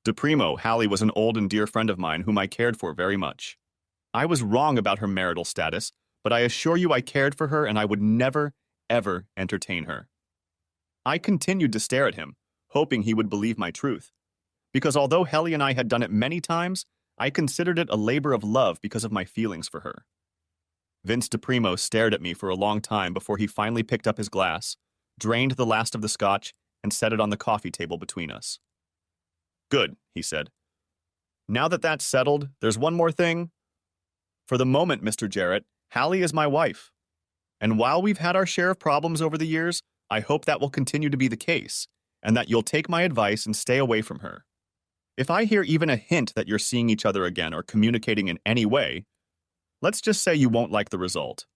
DePrimo, Hallie was an old and dear friend of mine whom I cared for very much. I was wrong about her marital status, but I assure you I cared for her and I would never, ever entertain her. I continued to stare at him, hoping he would believe my truth, because although Hallie and I had done it many times, I considered it a labor of love because of my feelings for her. Vince DePrimo stared at me for a long time before he finally picked up his glass, drained the last of the scotch, and set it on the coffee table between us. Good, he said. Now that that's settled, there's one more thing. For the moment, Mr. Jarrett, Hallie is my wife. And while we've had our share of problems over the years, I hope that will continue to be the case, and that you'll take my advice and stay away from her. If I hear even a hint that you're seeing each other again or communicating in any way, let's just say you won't like the result.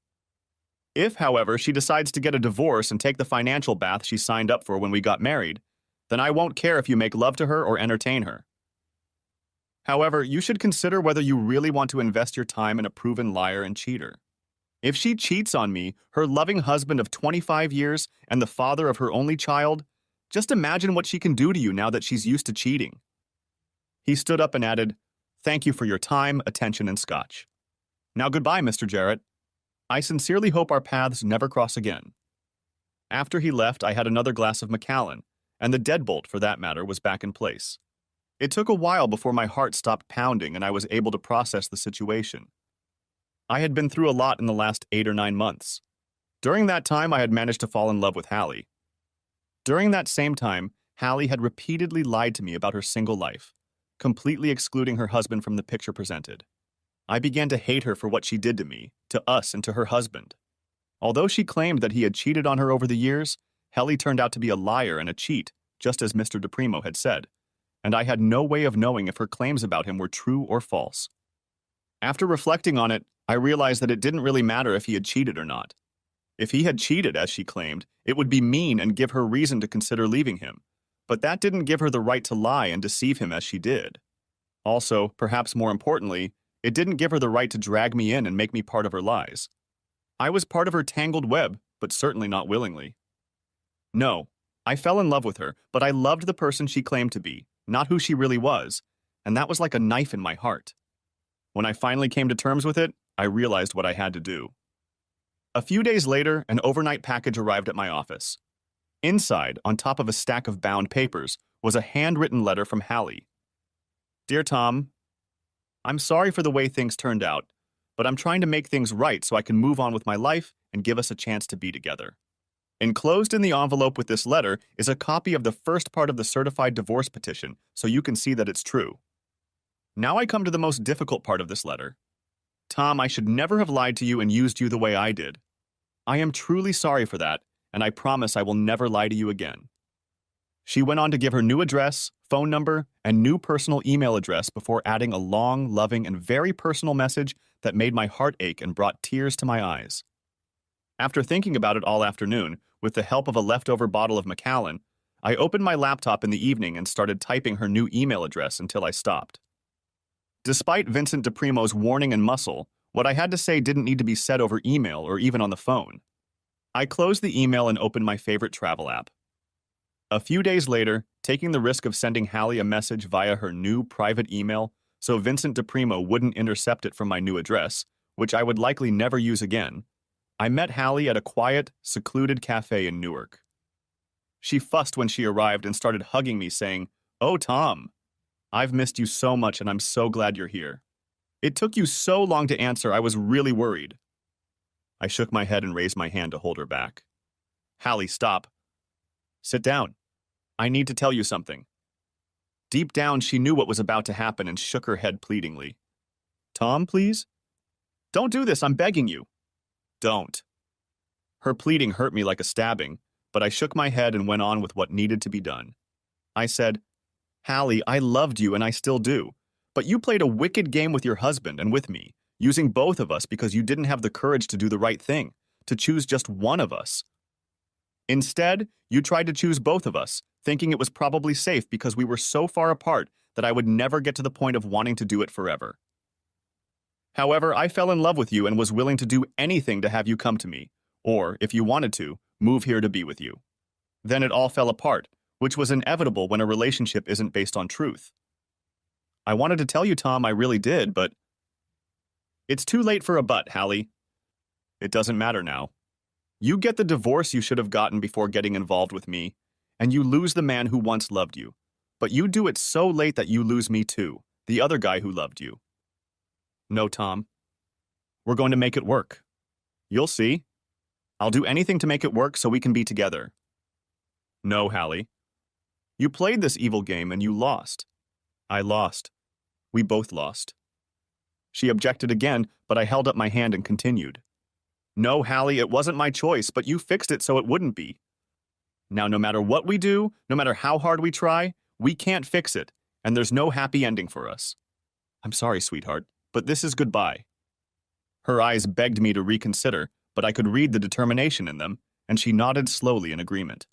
If, however, she decides to get a divorce and take the financial bath she signed up for when we got married, then I won't care if you make love to her or entertain her. However, you should consider whether you really want to invest your time in a proven liar and cheater. If she cheats on me, her loving husband of 25 years and the father of her only child, just imagine what she can do to you now that she's used to cheating. He stood up and added, Thank you for your time, attention, and scotch. Now goodbye, Mr. Jarrett. I sincerely hope our paths never cross again. After he left, I had another glass of Macallan, and the deadbolt, for that matter, was back in place. It took a while before my heart stopped pounding and I was able to process the situation. I had been through a lot in the last 8 or 9 months. During that time, I had managed to fall in love with Hallie. During that same time, Hallie had repeatedly lied to me about her single life, completely excluding her husband from the picture presented. I began to hate her for what she did to me, to us, and to her husband. Although she claimed that he had cheated on her over the years, Hallie turned out to be a liar and a cheat, just as Mr. DePrimo had said, and I had no way of knowing if her claims about him were true or false. After reflecting on it, I realized that it didn't really matter if he had cheated or not. If he had cheated, as she claimed, it would be mean and give her reason to consider leaving him, but that didn't give her the right to lie and deceive him as she did. Also, perhaps more importantly, it didn't give her the right to drag me in and make me part of her lies. I was part of her tangled web, but certainly not willingly. No, I fell in love with her, but I loved the person she claimed to be, not who she really was, and that was like a knife in my heart. When I finally came to terms with it, I realized what I had to do. A few days later, an overnight package arrived at my office. Inside, on top of a stack of bound papers, was a handwritten letter from Hallie. Dear Tom, I'm sorry for the way things turned out, but I'm trying to make things right so I can move on with my life and give us a chance to be together. Enclosed in the envelope with this letter is a copy of the first part of the certified divorce petition, so you can see that it's true. Now I come to the most difficult part of this letter. Tom, I should never have lied to you and used you the way I did. I am truly sorry for that, and I promise I will never lie to you again. She went on to give her new address, phone number, and new personal email address before adding a long, loving, and very personal message that made my heart ache and brought tears to my eyes. After thinking about it all afternoon, with the help of a leftover bottle of Macallan, I opened my laptop in the evening and started typing her new email address until I stopped. Despite Vincent DePrimo's warning and muscle, what I had to say didn't need to be said over email or even on the phone. I closed the email and opened my favorite travel app. A few days later, taking the risk of sending Hallie a message via her new private email so Vincent DePrimo wouldn't intercept it from my new address, which I would likely never use again, I met Hallie at a quiet, secluded cafe in Newark. She fussed when she arrived and started hugging me, saying, "Oh, Tom, I've missed you so much and I'm so glad you're here. It took you so long to answer, I was really worried." I shook my head and raised my hand to hold her back. "Hallie, stop. Sit down. I need to tell you something." Deep down, she knew what was about to happen and shook her head pleadingly. "Tom, please? Don't do this, I'm begging you." "Don't." Her pleading hurt me like a stabbing, but I shook my head and went on with what needed to be done. I said, "Hallie, I loved you and I still do, but you played a wicked game with your husband and with me, using both of us because you didn't have the courage to do the right thing, to choose just one of us. Instead, you tried to choose both of us, thinking it was probably safe because we were so far apart that I would never get to the point of wanting to do it forever. However, I fell in love with you and was willing to do anything to have you come to me, or, if you wanted to, move here to be with you. Then it all fell apart, which was inevitable when a relationship isn't based on truth. I wanted to tell you, Tom, I really did, but it's too late for a but, Hallie. It doesn't matter now. You get the divorce you should have gotten before getting involved with me, and you lose the man who once loved you. But you do it so late that you lose me too, the other guy who loved you. No, Tom. We're going to make it work. You'll see. I'll do anything to make it work so we can be together. No, Hallie. You played this evil game and you lost. I lost. We both lost. She objected again, but I held up my hand and continued. No, Hallie, it wasn't my choice, but you fixed it so it wouldn't be. Now, no matter what we do, no matter how hard we try, we can't fix it, and there's no happy ending for us. I'm sorry, sweetheart, but this is goodbye. Her eyes begged me to reconsider, but I could read the determination in them, and she nodded slowly in agreement.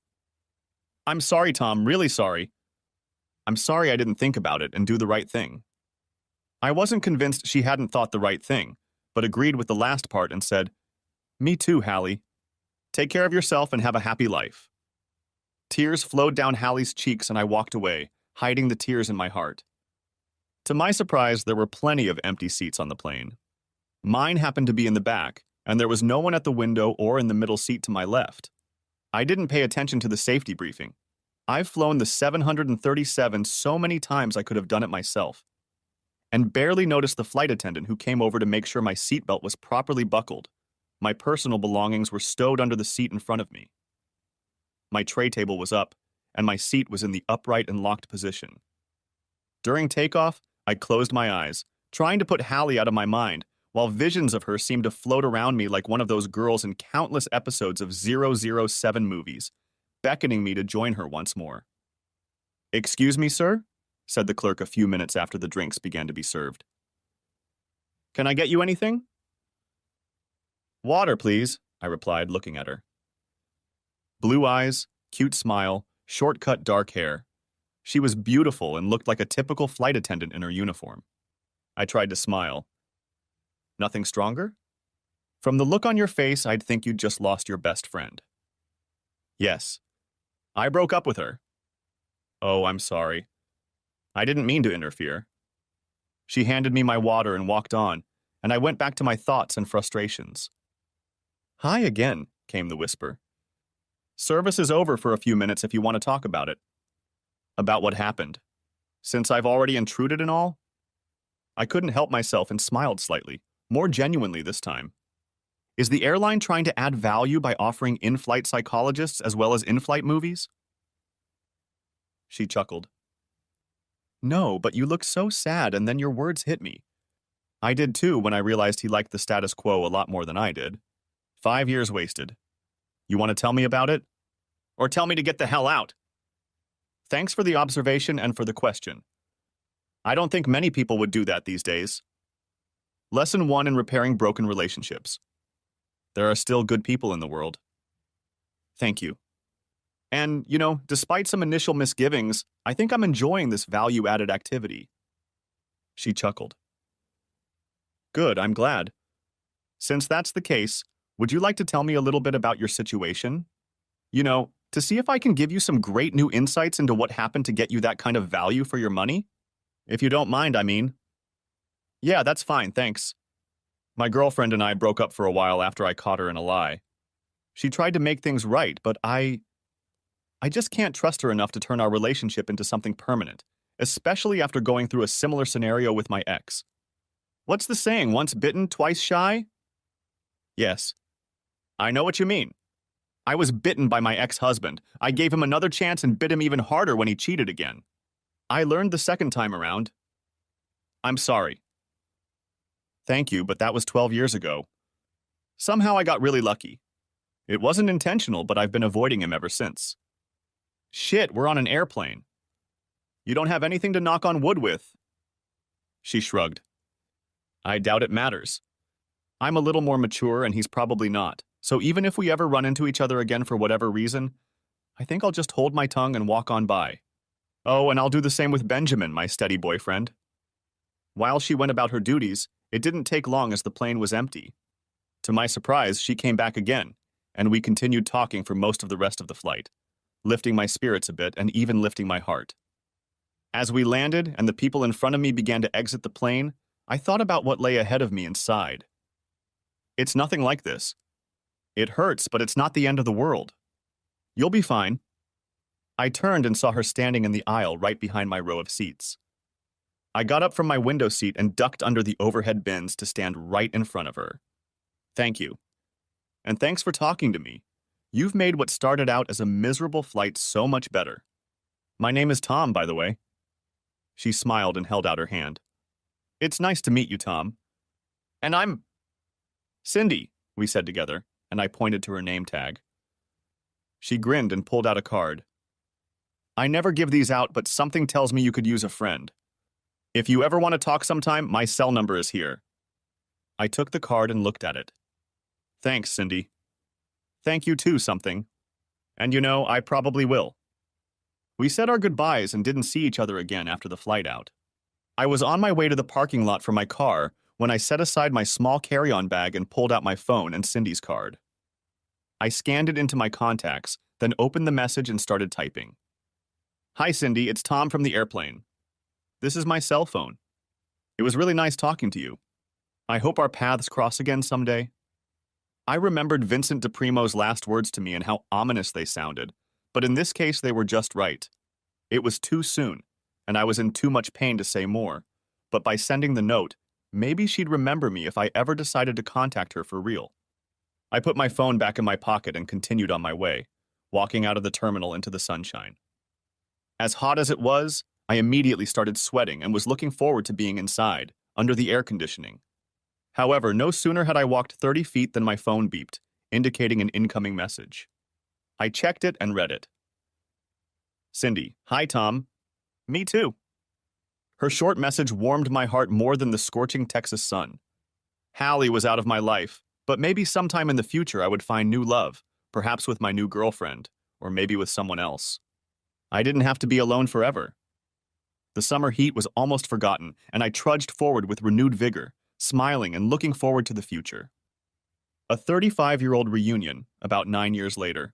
I'm sorry, Tom, really sorry. I'm sorry I didn't think about it and do the right thing. I wasn't convinced she hadn't thought the right thing, but agreed with the last part and said, Me too, Hallie. Take care of yourself and have a happy life. Tears flowed down Hallie's cheeks and I walked away, hiding the tears in my heart. To my surprise, there were plenty of empty seats on the plane. Mine happened to be in the back, and there was no one at the window or in the middle seat to my left. I didn't pay attention to the safety briefing. I've flown the 737 so many times I could have done it myself, and barely noticed the flight attendant who came over to make sure my seatbelt was properly buckled. My personal belongings were stowed under the seat in front of me. My tray table was up, and my seat was in the upright and locked position. During takeoff, I closed my eyes, trying to put Hallie out of my mind, while visions of her seemed to float around me like one of those girls in countless episodes of 007 movies, beckoning me to join her once more. Excuse me, sir? Said the clerk a few minutes after the drinks began to be served. Can I get you anything? Water, please, I replied, looking at her. Blue eyes, cute smile, short-cut dark hair. She was beautiful and looked like a typical flight attendant in her uniform. I tried to smile. Nothing stronger? From the look on your face, I'd think you'd just lost your best friend. Yes. I broke up with her. Oh, I'm sorry. I didn't mean to interfere. She handed me my water and walked on, and I went back to my thoughts and frustrations. Hi again, came the whisper. Service is over for a few minutes if you want to talk about it. About what happened. Since I've already intruded and all? I couldn't help myself and smiled slightly, more genuinely this time. Is the airline trying to add value by offering in-flight psychologists as well as in-flight movies? She chuckled. No, but you look so sad and then your words hit me. I did too when I realized he liked the status quo a lot more than I did. 5 years wasted. You want to tell me about it? Or tell me to get the hell out? Thanks for the observation and for the question. I don't think many people would do that these days. Lesson 1 in repairing broken relationships. There are still good people in the world. Thank you. And, despite some initial misgivings, I think I'm enjoying this value-added activity. She chuckled. Good, I'm glad. Since that's the case, would you like to tell me a little bit about your situation? To see if I can give you some great new insights into what happened to get you that kind of value for your money? If you don't mind, I mean. Yeah, that's fine, thanks. My girlfriend and I broke up for a while after I caught her in a lie. She tried to make things right, but I just can't trust her enough to turn our relationship into something permanent, especially after going through a similar scenario with my ex. What's the saying, once bitten, twice shy? Yes. I know what you mean. I was bitten by my ex-husband. I gave him another chance and bit him even harder when he cheated again. I learned the second time around. I'm sorry. Thank you, but that was 12 years ago. Somehow I got really lucky. It wasn't intentional, but I've been avoiding him ever since. Shit, we're on an airplane. You don't have anything to knock on wood with. She shrugged. I doubt it matters. I'm a little more mature and he's probably not. So even if we ever run into each other again for whatever reason, I think I'll just hold my tongue and walk on by. Oh, and I'll do the same with Benjamin, my steady boyfriend. While she went about her duties, it didn't take long as the plane was empty. To my surprise, she came back again, and we continued talking for most of the rest of the flight, lifting my spirits a bit and even lifting my heart. As we landed and the people in front of me began to exit the plane, I thought about what lay ahead of me and sighed. It's nothing like this. It hurts, but it's not the end of the world. You'll be fine. I turned and saw her standing in the aisle right behind my row of seats. I got up from my window seat and ducked under the overhead bins to stand right in front of her. Thank you. And thanks for talking to me. You've made what started out as a miserable flight so much better. My name is Tom, by the way. She smiled and held out her hand. It's nice to meet you, Tom. And I'm Cindy, we said together, and I pointed to her name tag. She grinned and pulled out a card. I never give these out, but something tells me you could use a friend. If you ever want to talk sometime, my cell number is here. I took the card and looked at it. Thanks, Cindy. Thank you too, something. And I probably will. We said our goodbyes and didn't see each other again after the flight out. I was on my way to the parking lot for my car when I set aside my small carry-on bag and pulled out my phone and Cindy's card. I scanned it into my contacts, then opened the message and started typing. Hi, Cindy, it's Tom from the airplane. This is my cell phone. It was really nice talking to you. I hope our paths cross again someday. I remembered Vincent DePrimo's last words to me and how ominous they sounded, but in this case they were just right. It was too soon, and I was in too much pain to say more, but by sending the note, maybe she'd remember me if I ever decided to contact her for real. I put my phone back in my pocket and continued on my way, walking out of the terminal into the sunshine. As hot as it was, I immediately started sweating and was looking forward to being inside, under the air conditioning. However, no sooner had I walked 30 feet than my phone beeped, indicating an incoming message. I checked it and read it. Cindy, hi Tom. Me too. Her short message warmed my heart more than the scorching Texas sun. Hallie was out of my life, but maybe sometime in the future I would find new love, perhaps with my new girlfriend, or maybe with someone else. I didn't have to be alone forever. The summer heat was almost forgotten, and I trudged forward with renewed vigor, smiling and looking forward to the future. A 35-year-old reunion, about 9 years later.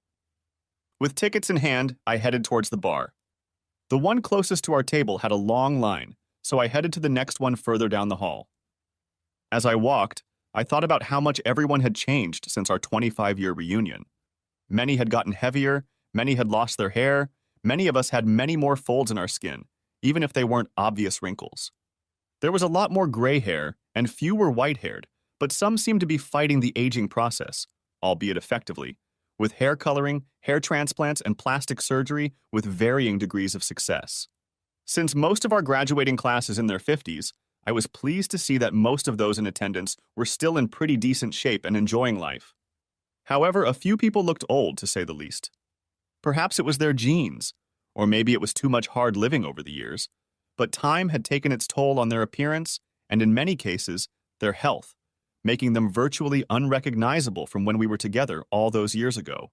With tickets in hand, I headed towards the bar. The one closest to our table had a long line, so I headed to the next one further down the hall. As I walked, I thought about how much everyone had changed since our 25-year reunion. Many had gotten heavier, many had lost their hair, many of us had many more folds in our skin, even if they weren't obvious wrinkles. There was a lot more gray hair, and few were white-haired, but some seemed to be fighting the aging process, albeit effectively, with hair coloring, hair transplants, and plastic surgery with varying degrees of success. Since most of our graduating class is in their 50s, I was pleased to see that most of those in attendance were still in pretty decent shape and enjoying life. However, a few people looked old, to say the least. Perhaps it was their genes, or maybe it was too much hard living over the years, but time had taken its toll on their appearance and, in many cases, their health, making them virtually unrecognizable from when we were together all those years ago.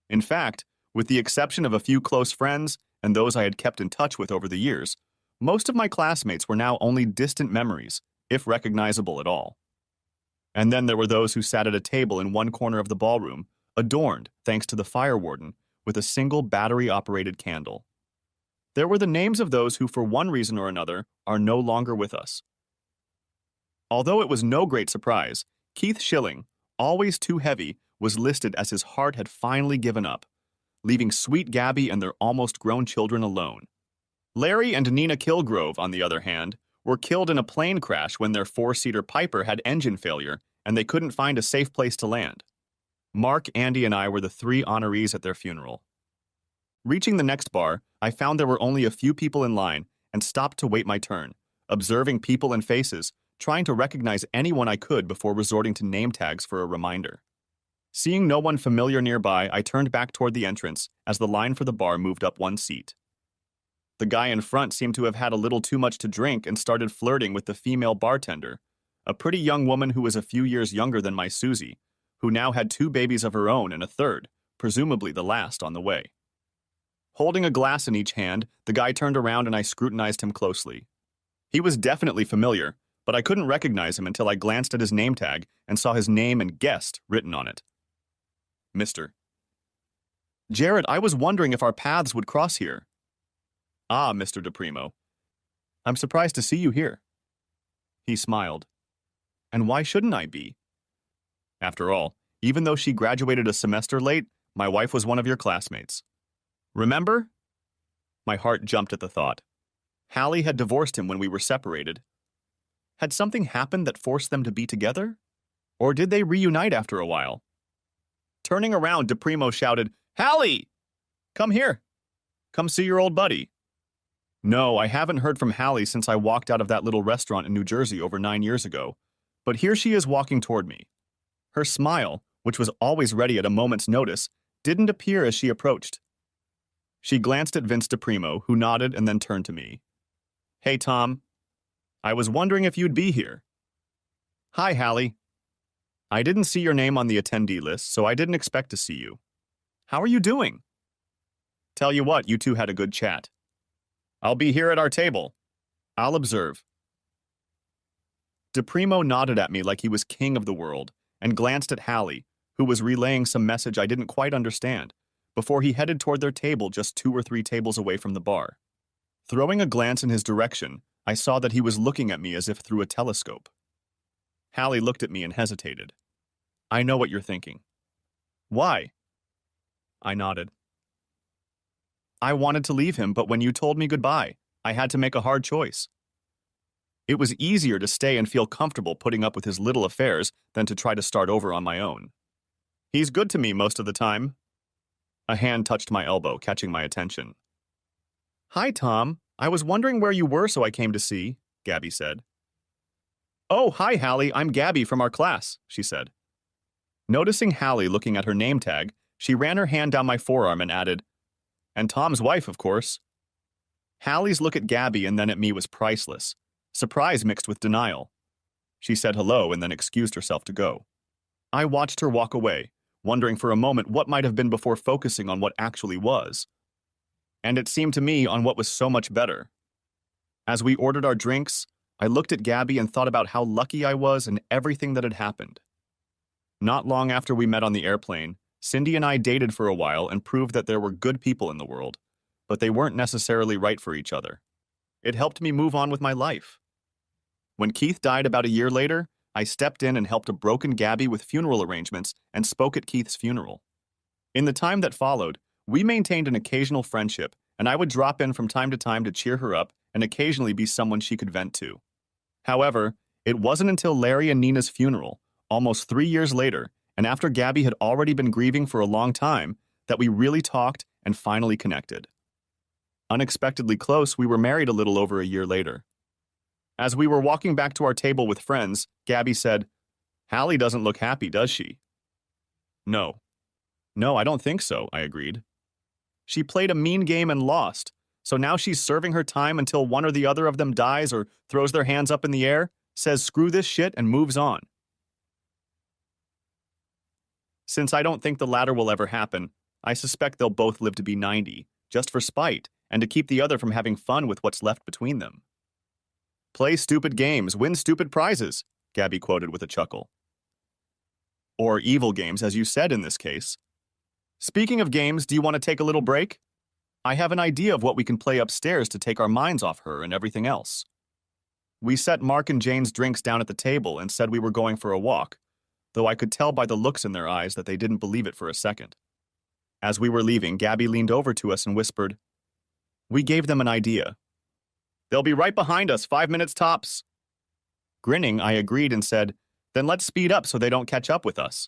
In fact, with the exception of a few close friends and those I had kept in touch with over the years, most of my classmates were now only distant memories, if recognizable at all. And then there were those who sat at a table in one corner of the ballroom, adorned, thanks to the fire warden, with a single battery-operated candle. There were the names of those who, for one reason or another, are no longer with us. Although it was no great surprise, Keith Schilling, always too heavy, was listed as his heart had finally given up, leaving sweet Gabby and their almost grown children alone. Larry and Nina Kilgrove, on the other hand, were killed in a plane crash when their four-seater Piper had engine failure and they couldn't find a safe place to land. Mark, Andy, and I were the three honorees at their funeral. Reaching the next bar, I found there were only a few people in line and stopped to wait my turn, observing people and faces, trying to recognize anyone I could before resorting to name tags for a reminder. Seeing no one familiar nearby, I turned back toward the entrance as the line for the bar moved up one seat. The guy in front seemed to have had a little too much to drink and started flirting with the female bartender, a pretty young woman who was a few years younger than my Susie, who now had 2 babies of her own and a third, presumably the last, on the way. Holding a glass in each hand, the guy turned around and I scrutinized him closely. He was definitely familiar, but I couldn't recognize him until I glanced at his name tag and saw his name and guest written on it. Mr. Jared, I was wondering if our paths would cross here. Ah, Mr. DePrimo. I'm surprised to see you here. He smiled. And why shouldn't I be? After all, even though she graduated a semester late, my wife was one of your classmates. Remember? My heart jumped at the thought. Hallie had divorced him when we were separated. Had something happened that forced them to be together? Or did they reunite after a while? Turning around, DePrimo shouted, Hallie! Come here. Come see your old buddy. No, I haven't heard from Hallie since I walked out of that little restaurant in New Jersey over 9 years ago. But here she is walking toward me. Her smile, which was always ready at a moment's notice, didn't appear as she approached. She glanced at Vince DePrimo, who nodded and then turned to me. Hey, Tom. I was wondering if you'd be here. Hi, Hallie. I didn't see your name on the attendee list, so I didn't expect to see you. How are you doing? Tell you what, you two had a good chat. I'll be here at our table. I'll observe. DePrimo nodded at me like he was king of the world and glanced at Hallie, who was relaying some message I didn't quite understand, before he headed toward their table just 2 or 3 tables away from the bar. Throwing a glance in his direction, I saw that he was looking at me as if through a telescope. Hallie looked at me and hesitated. I know what you're thinking. Why? I nodded. I wanted to leave him, but when you told me goodbye, I had to make a hard choice. It was easier to stay and feel comfortable putting up with his little affairs than to try to start over on my own. He's good to me most of the time. A hand touched my elbow, catching my attention. Hi, Tom. I was wondering where you were, so I came to see, Gabby said. Oh, hi, Hallie. I'm Gabby from our class, she said. Noticing Hallie looking at her name tag, she ran her hand down my forearm and added, And Tom's wife, of course. Hallie's look at Gabby and then at me was priceless, surprise mixed with denial. She said hello and then excused herself to go. I watched her walk away, wondering for a moment what might have been before focusing on what actually was. And it seemed to me on what was so much better. As we ordered our drinks, I looked at Gabby and thought about how lucky I was and everything that had happened. Not long after we met on the airplane, Cindy and I dated for a while and proved that there were good people in the world, but they weren't necessarily right for each other. It helped me move on with my life. When Keith died about a year later, I stepped in and helped a broken Gabby with funeral arrangements and spoke at Keith's funeral. In the time that followed, we maintained an occasional friendship, and I would drop in from time to cheer her up and occasionally be someone she could vent to. However, it wasn't until Larry and Nina's funeral, almost 3 years later, and after Gabby had already been grieving for a long time, that we really talked and finally connected. Unexpectedly close, we were married a little over a year later. As we were walking back to our table with friends, Gabby said, Hallie doesn't look happy, does she? No. No, I don't think so, I agreed. She played a mean game and lost, so now she's serving her time until one or the other of them dies or throws their hands up in the air, says screw this shit, and moves on. Since I don't think the latter will ever happen, I suspect they'll both live to be 90, just for spite, and to keep the other from having fun with what's left between them. Play stupid games, win stupid prizes, Gabby quoted with a chuckle. Or evil games, as you said in this case. Speaking of games, do you want to take a little break? I have an idea of what we can play upstairs to take our minds off her and everything else. We set Mark and Jane's drinks down at the table and said we were going for a walk, though I could tell by the looks in their eyes that they didn't believe it for a second. As we were leaving, Gabby leaned over to us and whispered, "We gave them an idea. They'll be right behind us, 5 minutes tops." Grinning, I agreed and said, "Then let's speed up so they don't catch up with us."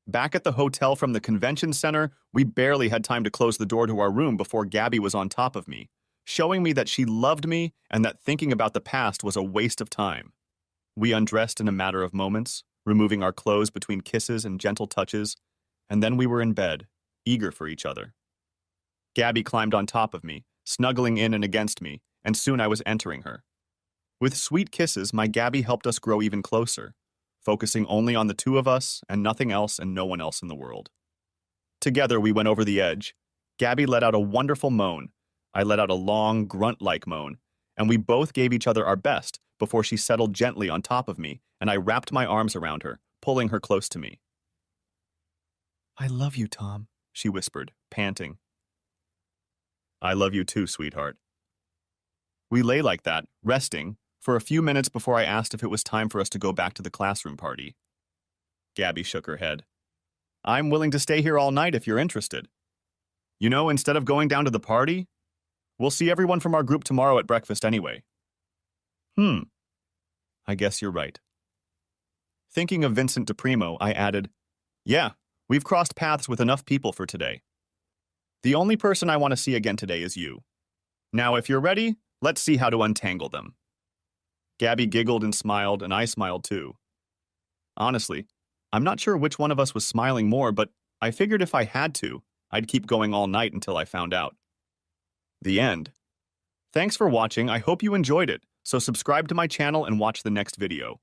Back at the hotel from the convention center, we barely had time to close the door to our room before Gabby was on top of me, showing me that she loved me and that thinking about the past was a waste of time. We undressed in a matter of moments, removing our clothes between kisses and gentle touches, and then we were in bed, eager for each other. Gabby climbed on top of me, snuggling in and against me, and soon I was entering her. With sweet kisses, my Gabby helped us grow even closer, focusing only on the two of us and nothing else and no one else in the world. Together, we went over the edge. Gabby let out a wonderful moan. I let out a long, grunt-like moan, and we both gave each other our best before she settled gently on top of me, and I wrapped my arms around her, pulling her close to me. "I love you, Tom," she whispered, panting. "I love you too, sweetheart." We lay like that, resting, for a few minutes before I asked if it was time for us to go back to the classroom party. Gabby shook her head. "I'm willing to stay here all night if you're interested. You know, instead of going down to the party, we'll see everyone from our group tomorrow at breakfast anyway." I guess you're right. Thinking of Vincent DePrimo, I added, "Yeah, we've crossed paths with enough people for today. The only person I want to see again today is you. Now, if you're ready, let's see how to untangle them." Gabby giggled and smiled, and I smiled too. Honestly, I'm not sure which one of us was smiling more, but I figured if I had to, I'd keep going all night until I found out. The end. Thanks for watching. I hope you enjoyed it, so subscribe to my channel and watch the next video.